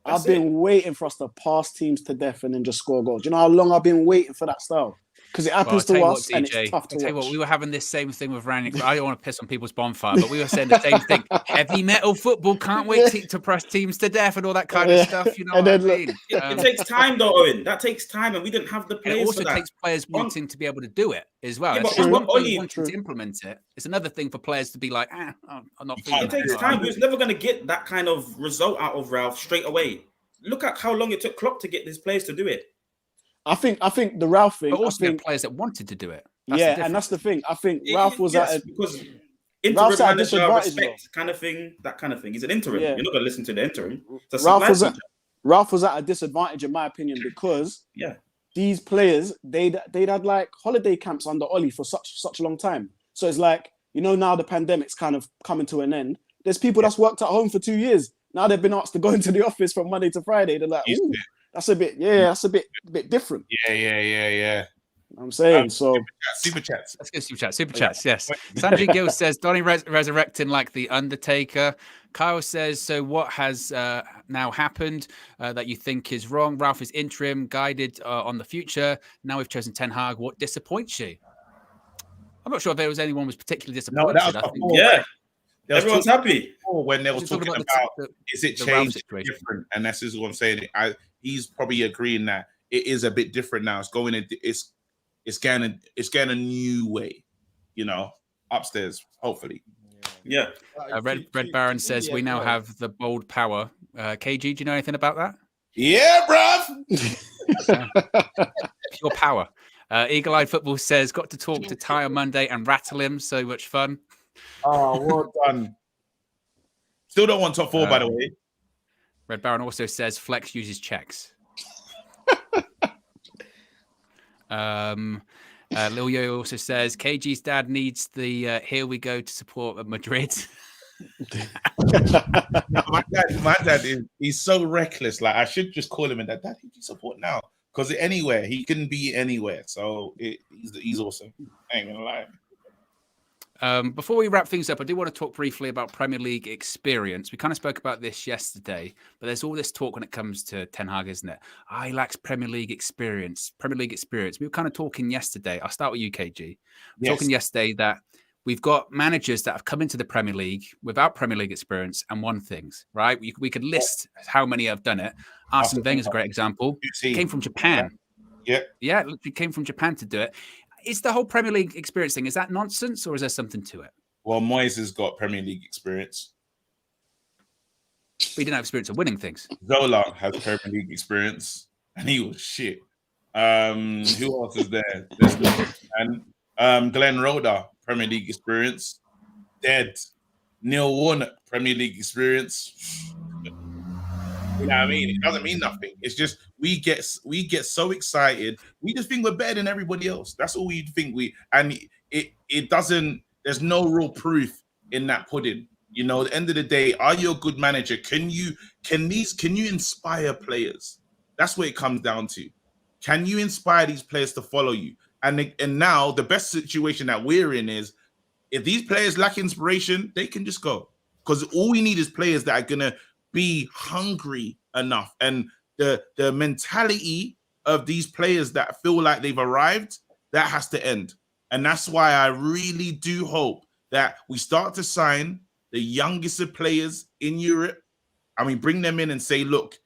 Speaker 4: I've been waiting for us to pass teams to death and then just score goals. Do you know how long I've been waiting for that style? Because it happens to us, and it's tough to watch.
Speaker 1: Tell you what, we were having this same thing with Ranić. I don't want to piss on people's bonfire, but we were saying the same thing. Heavy metal football, can't wait to press teams to death and all that kind of stuff. You know what I mean?
Speaker 3: It takes time, though, Owen. That takes time, and we didn't have the players.
Speaker 1: It also
Speaker 3: for that.
Speaker 1: takes players wanting to be able to do it as well.
Speaker 3: Yeah,
Speaker 1: it's one thing wanting to implement it. It's another thing for players to be like, I'm not feeling it.
Speaker 3: It takes time. We was never going to get that kind of result out of Ralph straight away. Look at how long it took Klopp to get his players to do it.
Speaker 4: I think the Ralph thing.
Speaker 1: But also, there are players that wanted to do it.
Speaker 4: And that's the thing. I think Ralph was
Speaker 3: because interim manager, respect kind of thing. That kind of thing. He's an interim. You're not going to listen to the interim.
Speaker 4: Ralph was at a disadvantage, in my opinion, because these players they'd had like holiday camps under Ollie for such a long time. So it's like, you know, now the pandemic's kind of coming to an end. There's people that's worked at home for 2 years. Now they've been asked to go into the office from Monday to Friday. They're like, ooh, that's a bit different.
Speaker 6: Yeah.
Speaker 4: I'm saying
Speaker 6: super chats.
Speaker 1: Let's go super chats. Yes. Sanjay Gill says Donny resurrecting like the Undertaker. Kyle says, so what has now happened that you think is wrong? Ralph is interim, guided on the future. Now we've chosen Ten Hag. What disappoints you? I'm not sure if there was anyone was particularly disappointed.
Speaker 6: No, that was
Speaker 3: everyone's happy
Speaker 6: when they were talking about is it changed different, and this is what I'm saying. He's probably agreeing that it is a bit different now. It's going it's getting a new way, you know, upstairs. Hopefully,
Speaker 3: yeah.
Speaker 1: Red Baron says we now have the bold power. KG, do you know anything about that?
Speaker 6: Yeah, bruv.
Speaker 1: Pure power. Eagle Eyed Football says got to talk to Ty on Monday and rattle him. So much fun.
Speaker 6: Oh, well done. Still don't want top four, by the way.
Speaker 1: Red Baron also says Flex uses checks. Lil Yo also says KG's dad needs the here we go to support Madrid.
Speaker 6: my dad he's so reckless. Like I should just call him and dad, who do you support now? Because anywhere he can be anywhere. So he's awesome. I ain't gonna lie.
Speaker 1: Before we wrap things up, I do want to talk briefly about Premier League experience. We kind of spoke about this yesterday, but there's all this talk when it comes to Ten Hag, isn't it? He lacks Premier League experience. We were kind of talking yesterday. I'll start with you, KG. Talking yesterday that we've got managers that have come into the Premier League without Premier League experience and won things, right? We could list how many have done it. Arsene Wenger is a great example. He came from Japan. Yeah, he came from Japan to do it. Is the whole Premier League experience thing, is that nonsense or is there something to it?
Speaker 6: Well, Moyes has got Premier League experience.
Speaker 1: But he didn't have experience of winning things.
Speaker 6: Zola has Premier League experience and he was shit. Who else is there? Glenn Roeder, Premier League experience. Dead. Neil Warnock, Premier League experience. You know what I mean? It doesn't mean nothing. It's just we get so excited. We just think we're better than everybody else. That's all we think it doesn't. There's no real proof in that pudding. You know, at the end of the day, are you a good manager? Can you inspire players? That's what it comes down to. Can you inspire these players to follow you? And now the best situation that we're in is if these players lack inspiration, they can just go. Because all we need is players that are gonna be hungry enough, and the mentality of these players that feel like they've arrived, that has to end. And that's why I really do hope that we start to sign the youngest of players in Europe. I mean, bring them in and say, look,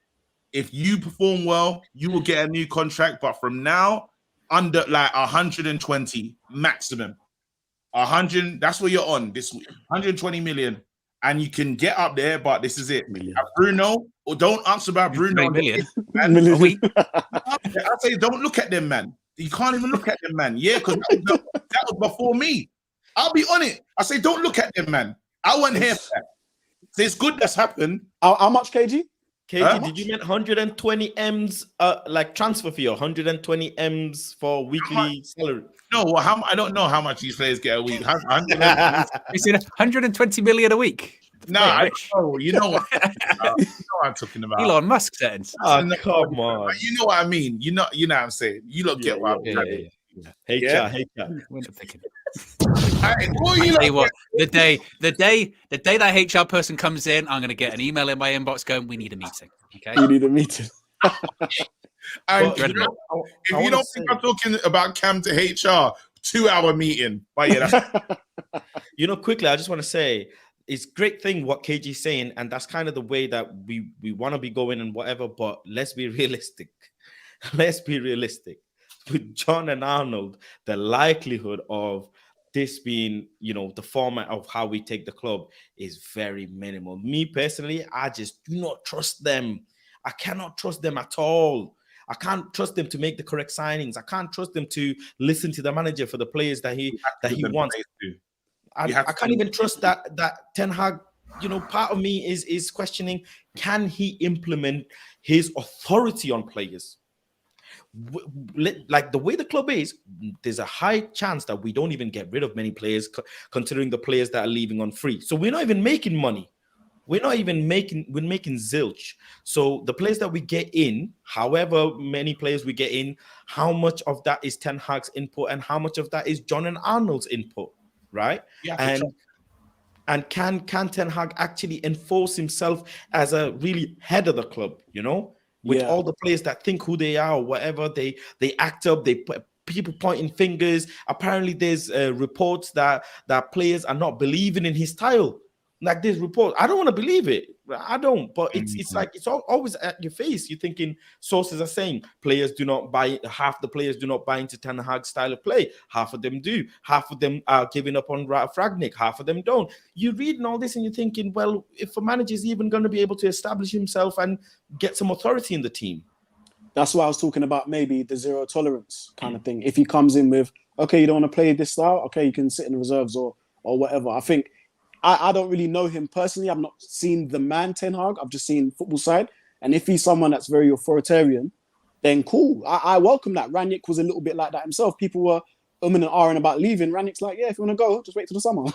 Speaker 6: if you perform well, you will get a new contract. But from now, under like 120 maximum. 100, that's what you're on this week. 120 million. And you can get up there, but this is it. Bruno, or don't answer about Bruno.
Speaker 1: 20 million
Speaker 6: Man.
Speaker 1: a week.
Speaker 6: I say, don't look at them, man. You can't even look at them, man. Yeah, because that was before me. I'll be on it. I say, don't look at them, man. I wasn't here for that. So it's good that's happened.
Speaker 4: How much, KG?
Speaker 5: KG, did you mean 120 M's like transfer fee or 120 M's for weekly salary?
Speaker 6: No, well, I don't know how much these players get a week.
Speaker 1: You said 120 million a week.
Speaker 6: No, I don't know. You know what? I'm talking about.
Speaker 1: Elon Musk settings.
Speaker 5: Oh, come on.
Speaker 6: You know what I mean. You know what I'm saying. You don't get what I'm saying.
Speaker 5: HR.
Speaker 1: We're not thinking.
Speaker 6: Tell
Speaker 1: you what, the day that HR person comes in, I'm going to get an email in my inbox going, we need a meeting. Okay,
Speaker 4: We need a meeting.
Speaker 6: And if you don't think I'm talking about Cam to HR, 2-hour meeting. But yeah, that's
Speaker 5: quickly, I just want to say it's a great thing what KG's saying, and that's kind of the way that we want to be going and whatever. But let's be realistic. With John and Arnold, the likelihood of this being, the format of how we take the club is very minimal. Me personally, I just do not trust them. I cannot trust them at all. I can't trust them to make the correct signings. I can't trust them to listen to the manager for the players that he wants. I can't even trust that Ten Hag. Part of me is questioning: can he implement his authority on players? Like the way the club is, there's a high chance that we don't even get rid of many players, considering the players that are leaving on free. So we're not even making money. We're making zilch. So the players that we get in, however many players we get in, how much of that is Ten Hag's input and how much of that is John and Arnold's input, right? Yeah, and can Ten Hag actually enforce himself as a really head of the club, with all the players that think who they are or whatever, they act up, people pointing fingers. Apparently there's reports that players are not believing in his style. Like this report, I don't want to believe it. I don't, but it's like it's always at your face. You're thinking sources are saying half the players do not buy into Ten Hag's style of play. Half of them do. Half of them are giving up on Fragnick. Half of them don't. You're reading all this and you're thinking, well, if a manager is even going to be able to establish himself and get some authority in the team.
Speaker 4: That's why I was talking about maybe the zero tolerance kind of thing. If he comes in with, okay, you don't want to play this style, okay, you can sit in the reserves or whatever. I think I don't really know him personally. I've not seen the man Ten Hag. I've just seen football side. And if he's someone that's very authoritarian, then cool. I welcome that. Ranić was a little bit like that himself. People were and ahhing about leaving. Ranić's like, yeah, if you want to go, just wait till the summer.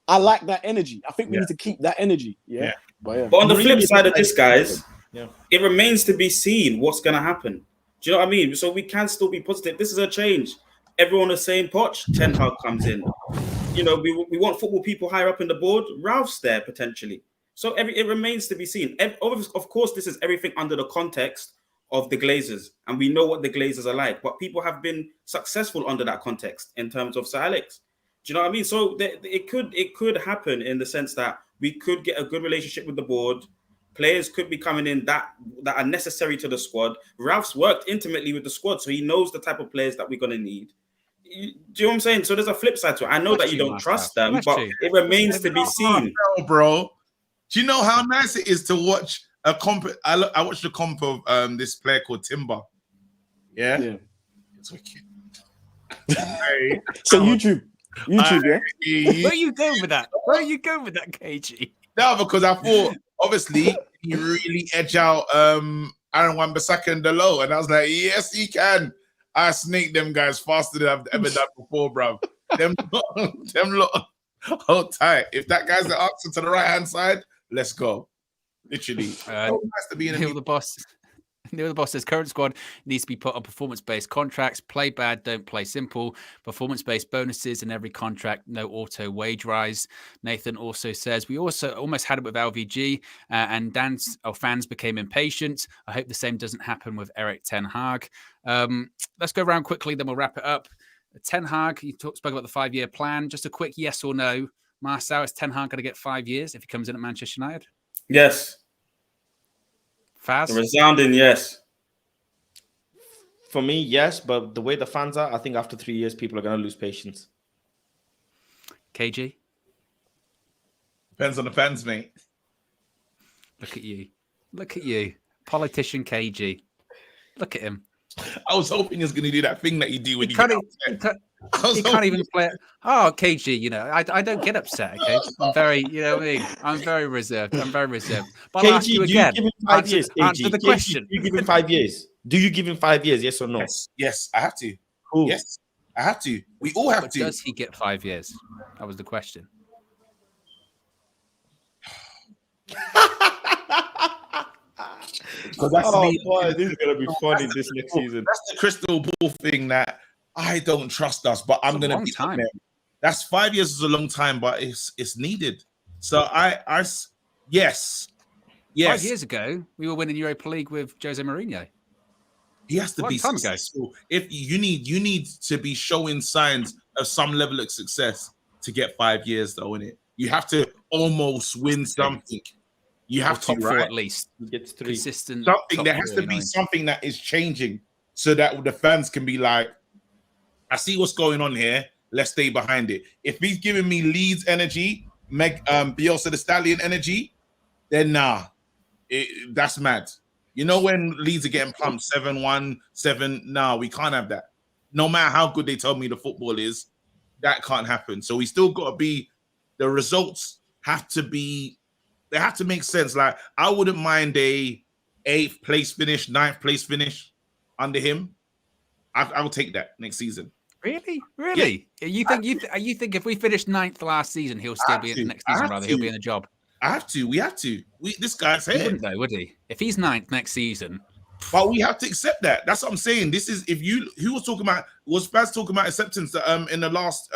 Speaker 4: I like that energy. I think we need to keep that energy. Yeah. But
Speaker 3: on the flip side of this, guys, it remains to be seen what's going to happen. Do you know what I mean? So we can still be positive. This is a change. Everyone is saying Poch, Ten Hag comes in. We want football people higher up in the board. Ralph's there potentially. So it remains to be seen. Of course, this is everything under the context of the Glazers, and we know what the Glazers are like. But people have been successful under that context in terms of Sir Alex. Do you know what I mean? So it could happen in the sense that we could get a good relationship with the board. Players could be coming in that are necessary to the squad. Ralph's worked intimately with the squad, so he knows the type of players that we're going to need. Do you know what I'm saying? So there's a flip side to it. I know that you don't trust them, but it remains to be seen.
Speaker 6: Bro, do you know how nice it is to watch a comp? I watched the comp of this player called Timber. Yeah. It's wicked.
Speaker 4: So YouTube, yeah.
Speaker 1: Where are you going with that? KG?
Speaker 6: No, because I thought obviously he really edge out Aaron Wan-Bissaka and Delo, and I was like, yes, he can. I snake them guys faster than I've ever done before, bro. Them lot, hold tight. If that guy's the answer to the right hand side, let's go. Literally,
Speaker 1: has to be in Neil the boss. Neil the boss says current squad needs to be put on performance-based contracts. Play bad, don't play simple. Performance-based bonuses in every contract. No auto wage rise. Nathan also says we also almost had it with LVG, and fans became impatient. I hope the same doesn't happen with Erik Ten Hag. Let's go around quickly, then we'll wrap it up. Ten Hag, you spoke about the 5-year plan. Just a quick yes or no. Marcel, is Ten Hag going to get 5 years if he comes in at Manchester United?
Speaker 3: Yes.
Speaker 1: Faz?
Speaker 3: A resounding yes.
Speaker 5: for me, yes, but the way the fans are, I think after 3 years, people are going to lose patience.
Speaker 1: KG,
Speaker 6: Depends on the fans, mate.
Speaker 1: look at you. Look at you. Politician KG. Look at him.
Speaker 6: I was hoping he was going to do that thing that you do when
Speaker 1: He
Speaker 6: you
Speaker 1: can't,
Speaker 6: get
Speaker 1: he
Speaker 6: upset.
Speaker 1: can't, he can't even play it. Oh, KG, you know, I don't get upset, okay? I'm very, you know what I mean? I'm very reserved. I'm very reserved. But I'll ask you again.
Speaker 5: Do you give him 5 years,
Speaker 1: Answer
Speaker 5: KG?
Speaker 1: the
Speaker 5: KG,
Speaker 1: question.
Speaker 5: do you give him 5 years? Do you give him 5 years, yes or no?
Speaker 6: Yes, I have to.
Speaker 5: Cool.
Speaker 6: Yes, I have to. We all have
Speaker 1: But
Speaker 6: to.
Speaker 1: does he get 5 years? That was the question.
Speaker 6: Because that's
Speaker 5: this is gonna be funny this next season.
Speaker 6: That's the crystal ball thing that I don't trust us, but I'm
Speaker 1: It's a
Speaker 6: gonna
Speaker 1: long
Speaker 6: be
Speaker 1: time.
Speaker 6: there. That's 5 years is a long time, but it's needed. So yes.
Speaker 1: 5 years ago, we were winning Europa League with Jose Mourinho.
Speaker 6: He has to
Speaker 1: Long
Speaker 6: be
Speaker 1: time ago.
Speaker 6: successful. If you need to be showing signs of some level of success to get 5 years, though, innit? You have to almost win something. You have
Speaker 1: Top
Speaker 6: to,
Speaker 1: four
Speaker 6: right?
Speaker 1: at least.
Speaker 5: He gets 3.
Speaker 1: Consistent.
Speaker 6: Something
Speaker 1: top
Speaker 6: there has
Speaker 1: four,
Speaker 6: to
Speaker 1: you
Speaker 6: be
Speaker 1: know.
Speaker 6: something that is changing so that the fans can be like, I see what's going on here. Let's stay behind it. If he's giving me Leeds energy, Bielsa the Stallion energy, then nah, that's mad. You know when Leeds are getting pumped 7-1, 7, nah, we can't have that. No matter how good they tell me the football is, that can't happen. So we still got to be, the results have to be, they have to make sense. Like, I wouldn't mind a 8th place finish, 9th place finish under him. I will take that next season.
Speaker 1: Really? You think if we finished 9th last season, he'll still be in the next season? Rather, he'll be in the job.
Speaker 6: I have to. We have to. This guy's
Speaker 1: He
Speaker 6: here.
Speaker 1: wouldn't though, would he? If he's 9th next season,
Speaker 6: But we have to accept that. That's what I'm saying. This is who was talking about, was Faz talking about acceptance in the last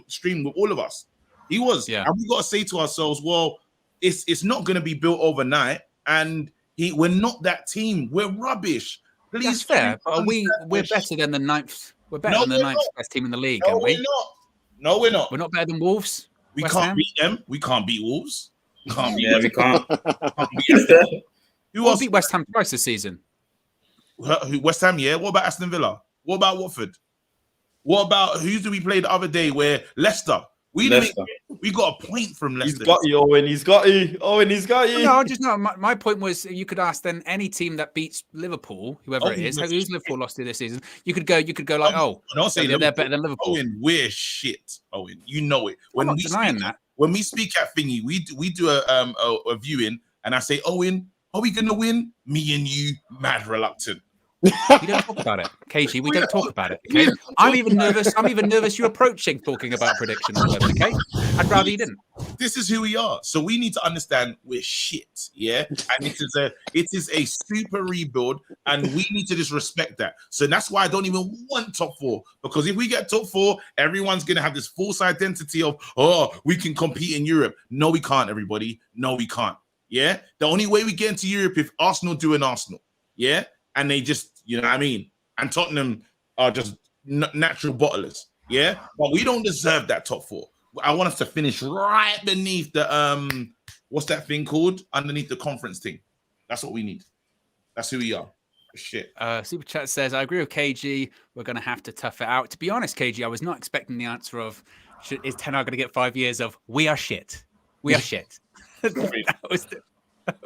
Speaker 6: stream with all of us. He was.
Speaker 1: Yeah.
Speaker 6: And we got to say to ourselves, well, it's not going to be built overnight. And we're not that team. We're rubbish. Please.
Speaker 1: that's fair. But we're better than the 9th. We're better than the 9th best team in the league,
Speaker 6: No,
Speaker 1: aren't we?
Speaker 6: we're not. No, we're not.
Speaker 1: We're not better than Wolves.
Speaker 6: We
Speaker 1: West
Speaker 6: can't
Speaker 1: Ham?
Speaker 6: beat them. We can't beat Wolves. We can't beat
Speaker 3: Yeah, we can't.
Speaker 6: Who
Speaker 1: We'll
Speaker 6: else?
Speaker 1: beat West Ham twice this season.
Speaker 6: West Ham, yeah. What about Aston Villa? What about Watford? What about who did we play the other day? Where Leicester? We got a point from Leicester.
Speaker 5: He's got you, Owen. He's got you. Owen, he's got you.
Speaker 1: No, my point was you could ask then any team that beats Liverpool, whoever it is,
Speaker 6: we're
Speaker 1: who's Liverpool lost to this season. You could go like,
Speaker 6: don't say
Speaker 1: they're
Speaker 6: Liverpool.
Speaker 1: better than Liverpool.
Speaker 6: Owen, we're shit. Owen, you know it.
Speaker 1: I'm not denying that.
Speaker 6: When we speak at Thingy, we do a viewing, and I say, Owen, are we gonna win? Me and you, mad reluctant.
Speaker 1: We don't talk about it, KG. We don't talk about it. Okay, I'm even nervous. You're approaching talking about predictions. Okay, I'd rather you didn't.
Speaker 6: This is who we are. So we need to understand we're shit, yeah? And it is a super rebuild, and we need to just respect that. So that's why I don't even want top 4, because if we get top 4, everyone's gonna have this false identity of, oh, we can compete in Europe. No, we can't, everybody. No, we can't. Yeah. The only way we get into Europe if Arsenal do an Arsenal. Yeah. And they just, you know what I mean? And Tottenham are just natural bottlers. Yeah. But we don't deserve that top 4. I want us to finish right beneath the what's that thing called? Underneath the conference thing. That's what we need. That's who we are. Shit.
Speaker 1: Super Chat says, I agree with KG. We're going to have to tough it out. To be honest, KG, I was not expecting the answer of, is Ten Hag going to get 5 years of, we are shit. We are shit. that was the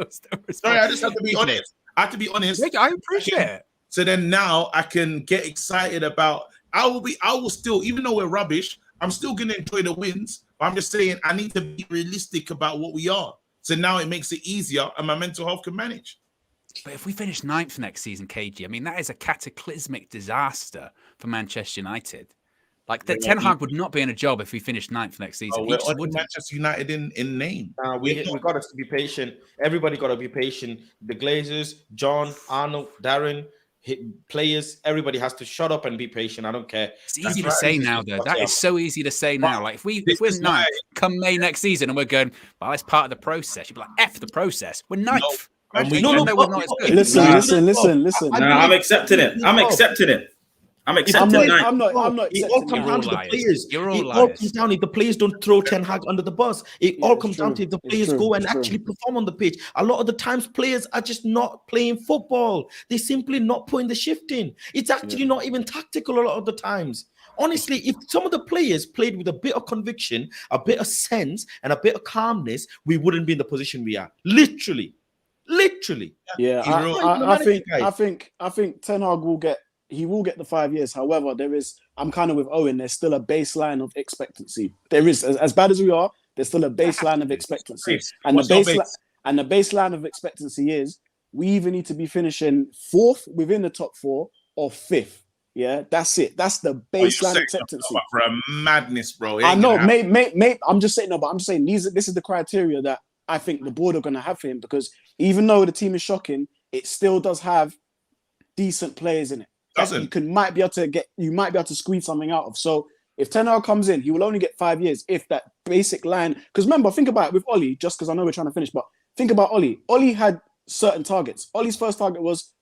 Speaker 1: response.
Speaker 6: Sorry, I just have to be honest. I have to be honest.
Speaker 1: I appreciate it.
Speaker 6: So then now I can get excited about, I will still, even though we're rubbish, I'm still going to enjoy the wins. But I'm just saying I need to be realistic about what we are. So now it makes it easier and my mental health can manage.
Speaker 1: But if we finish 9th next season, KG, I mean, that is a cataclysmic disaster for Manchester United. Like, Ten Hag would not be in a job if we finished 9th next season.
Speaker 6: We're on Manchester United in name.
Speaker 5: We got to be patient. Everybody got to be patient. The Glazers, John, Arnold, Darren, players, everybody has to shut up and be patient. I don't care.
Speaker 1: It's easy to say now, though. That is so easy to say now. Like, if we're 9th, come May next season, and we're going, well, it's part of the process. You'd be like, F the process. We're 9th.
Speaker 6: No,
Speaker 1: we're not as good.
Speaker 4: Listen.
Speaker 3: No, I'm accepting it. I'm accepting it. I'm
Speaker 4: I'm
Speaker 3: accepting
Speaker 4: not.
Speaker 3: that.
Speaker 4: I'm not
Speaker 5: It all
Speaker 4: accepting
Speaker 5: comes
Speaker 1: You're
Speaker 5: down
Speaker 1: all
Speaker 5: to the
Speaker 1: liars.
Speaker 5: players.
Speaker 1: You're all
Speaker 5: It all
Speaker 1: liars.
Speaker 5: comes down if the players don't throw Ten Hag under the bus. It
Speaker 4: Yeah,
Speaker 5: all
Speaker 4: it's
Speaker 5: comes down
Speaker 4: true.
Speaker 5: to if the
Speaker 4: It's
Speaker 5: players
Speaker 4: true.
Speaker 5: go and
Speaker 4: It's true.
Speaker 5: actually perform on the pitch. A lot of the times, players are just not playing football. They're simply not putting the shift in. It's actually not even tactical a lot of the times. Honestly, if some of the players played with a bit of conviction, a bit of sense, and a bit of calmness, we wouldn't be in the position we are. Literally.
Speaker 4: Yeah,
Speaker 6: Hero.
Speaker 4: I think Ten Hag will get the 5 years. However, I'm kind of with Owen. There's still a baseline of expectancy. There is, as bad as we are, there's still a baseline of expectancy, and
Speaker 6: What's your base?
Speaker 4: the baseline of expectancy is we either need to be finishing 4th within the top 4 or 5th. Yeah, that's it. That's the baseline acceptancy.
Speaker 6: For a madness, bro.
Speaker 4: I know, mate. I'm just saying, but I'm just saying this is the criteria that I think the board are going to have for him, because even though the team is shocking, it still does have decent players in it. Might be able to squeeze something out of. So if Ten Hag comes in, he will only get 5 years if that basic line. Because remember, think about it with Ollie. Just because I know we're trying to finish, but think about Ollie. Ollie had certain targets. Ollie's first target was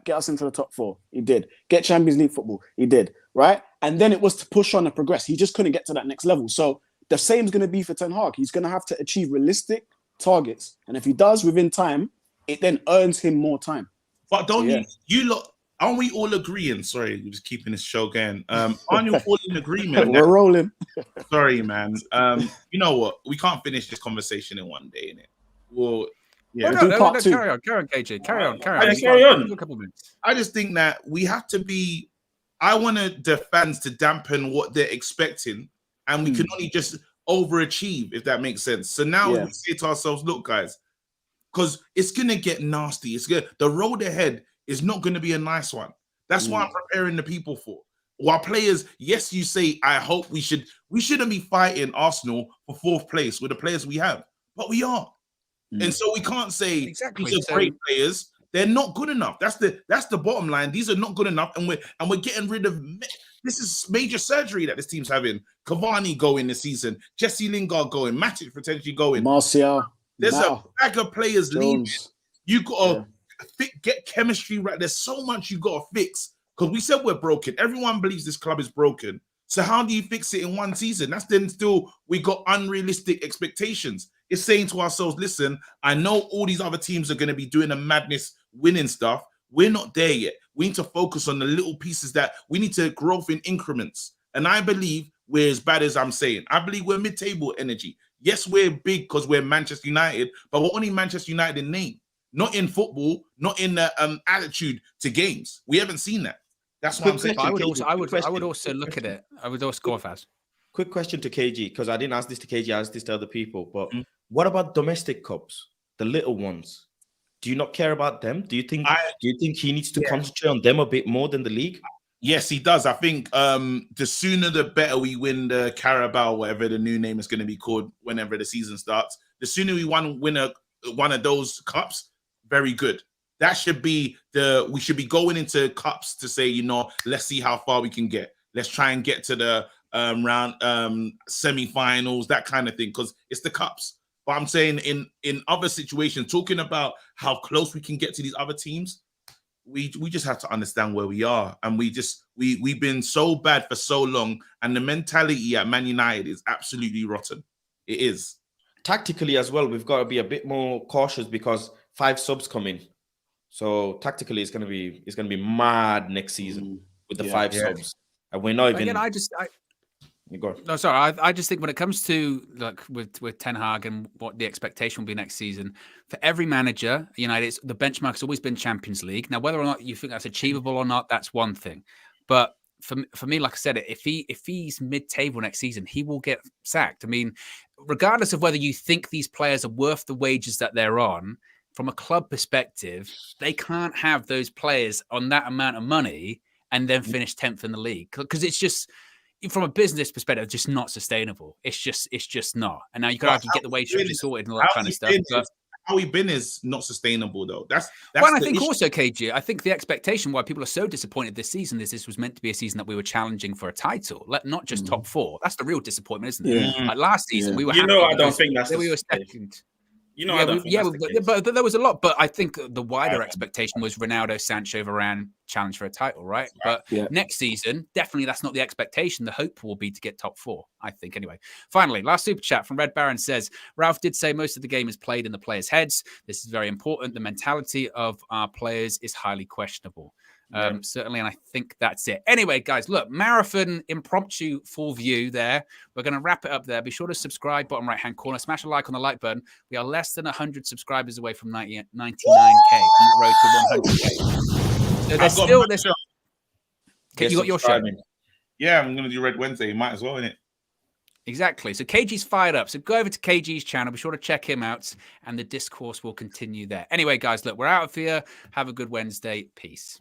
Speaker 4: get us into the top 4. He did. Get Champions League football. He did. Right, and then it was to push on and progress. He just couldn't get to that next level. So the same is going to be for Ten Hag. He's going to have to achieve realistic targets, and if he does within time, it then earns him more time.
Speaker 6: But don't you lot? Aren't we all agreeing? Sorry, we're just keeping this show going. Aren't you all in agreement?
Speaker 4: We're rolling.
Speaker 6: Sorry, man. You know what? We can't finish this conversation in one day, innit? Well, yeah.
Speaker 4: do part two.
Speaker 1: Carry on, KJ. Carry on.
Speaker 3: Carry on.
Speaker 1: A couple of minutes.
Speaker 6: I just think that we have to be. I want the fans to dampen what they're expecting, and we can only just overachieve, if that makes sense. So now we say to ourselves, look, guys, because it's gonna get nasty. It's good. The road ahead is not gonna be a nice one. That's what I'm preparing the people for. While players, yes, you say, I hope we shouldn't be fighting Arsenal for 4th place with the players we have, but we are. And so we can't say these are great players. They're not good enough. That's the bottom line. These are not good enough, and we're getting rid of. This is major surgery that this team's having. Cavani going this season, Jesse Lingard going, Matic potentially going,
Speaker 4: Martial.
Speaker 6: There's a bag of players leaving.
Speaker 4: Jones.
Speaker 6: You gotta get chemistry right. There's so much you gotta fix, because we said we're broken. Everyone believes this club is broken. So how do you fix it in one season? That's then still we got unrealistic expectations. It's saying to ourselves, listen, I know all these other teams are going to be doing a madness, winning stuff. We're not there yet. We need to focus on the little pieces that we need to grow in increments. And I believe we're as bad as I'm saying. I believe we're mid-table energy. Yes, we're big because we're Manchester United, but we're only Manchester United in name, not in football, not in the attitude to games. We haven't seen that. That's what I'm saying.
Speaker 1: I would also look at it. I would also go fast.
Speaker 5: Quick question to KG, because I didn't ask this to KG, I asked this to other people. But what about domestic cups, the little ones? Do you not care about them? Do you think he needs to concentrate on them a bit more than the league?
Speaker 6: Yes, he does. I think the sooner the better we win the Carabao, whatever the new name is going to be called, whenever the season starts. The sooner we win one of those cups, very good. That should be we should be going into cups to say, let's see how far we can get. Let's try and get to the round semi-finals, that kind of thing, because it's the cups. But I'm saying in other situations, talking about how close we can get to these other teams, we just have to understand where we are, and we've been so bad for so long, and the mentality at Man United is absolutely rotten. It is.
Speaker 5: Tactically as well, we've got to be a bit more cautious because 5 subs come in. So tactically, it's gonna be mad next season with the 5 subs, and we're not even.
Speaker 1: Again, I just think when it comes to with Ten Hag and what the expectation will be next season for every manager, United, the benchmark has always been Champions League. Now, whether or not you think that's achievable or not, that's one thing. But for me, like I said, if he's mid-table next season, he will get sacked. I mean, regardless of whether you think these players are worth the wages that they're on. From a club perspective, they can't have those players on that amount of money and then finish 10th in the league, because it's just, from a business perspective, just not sustainable. It's just not. And now you can get the wage structure sorted and all that kind of stuff. But
Speaker 6: how we've been is not sustainable, though. That's
Speaker 1: well, and I think
Speaker 6: issue.
Speaker 1: also, KG, I think the expectation why people are so disappointed this season is this was meant to be a season that we were challenging for a title, not just top 4. That's the real disappointment, isn't it? Like last season, we were.
Speaker 3: I don't think that's.
Speaker 1: We were second.
Speaker 3: You know, I don't think that's the case.
Speaker 1: but there was a lot. But I think the wider expectation was Ronaldo, Sancho, Varane challenge for a title, right? But next season, definitely that's not the expectation. The hope will be to get top 4, I think. Anyway, finally, last super chat from Red Baron says, Ralph did say most of the game is played in the players' heads. This is very important. The mentality of our players is highly questionable. Certainly, and I think that's it. Anyway, guys, look, marathon impromptu full view there. We're going to wrap it up there. Be sure to subscribe, bottom right-hand corner. Smash a like on the like button. We are less than 100 subscribers away from 99K on the road to 100K. So there's still this. You got your show.
Speaker 6: Yeah, I'm going to do Red Wednesday. Might as well, innit?
Speaker 1: Exactly. So KG's fired up. So go over to KG's channel. Be sure to check him out, and the discourse will continue there. Anyway, guys, look, we're out of here. Have a good Wednesday. Peace.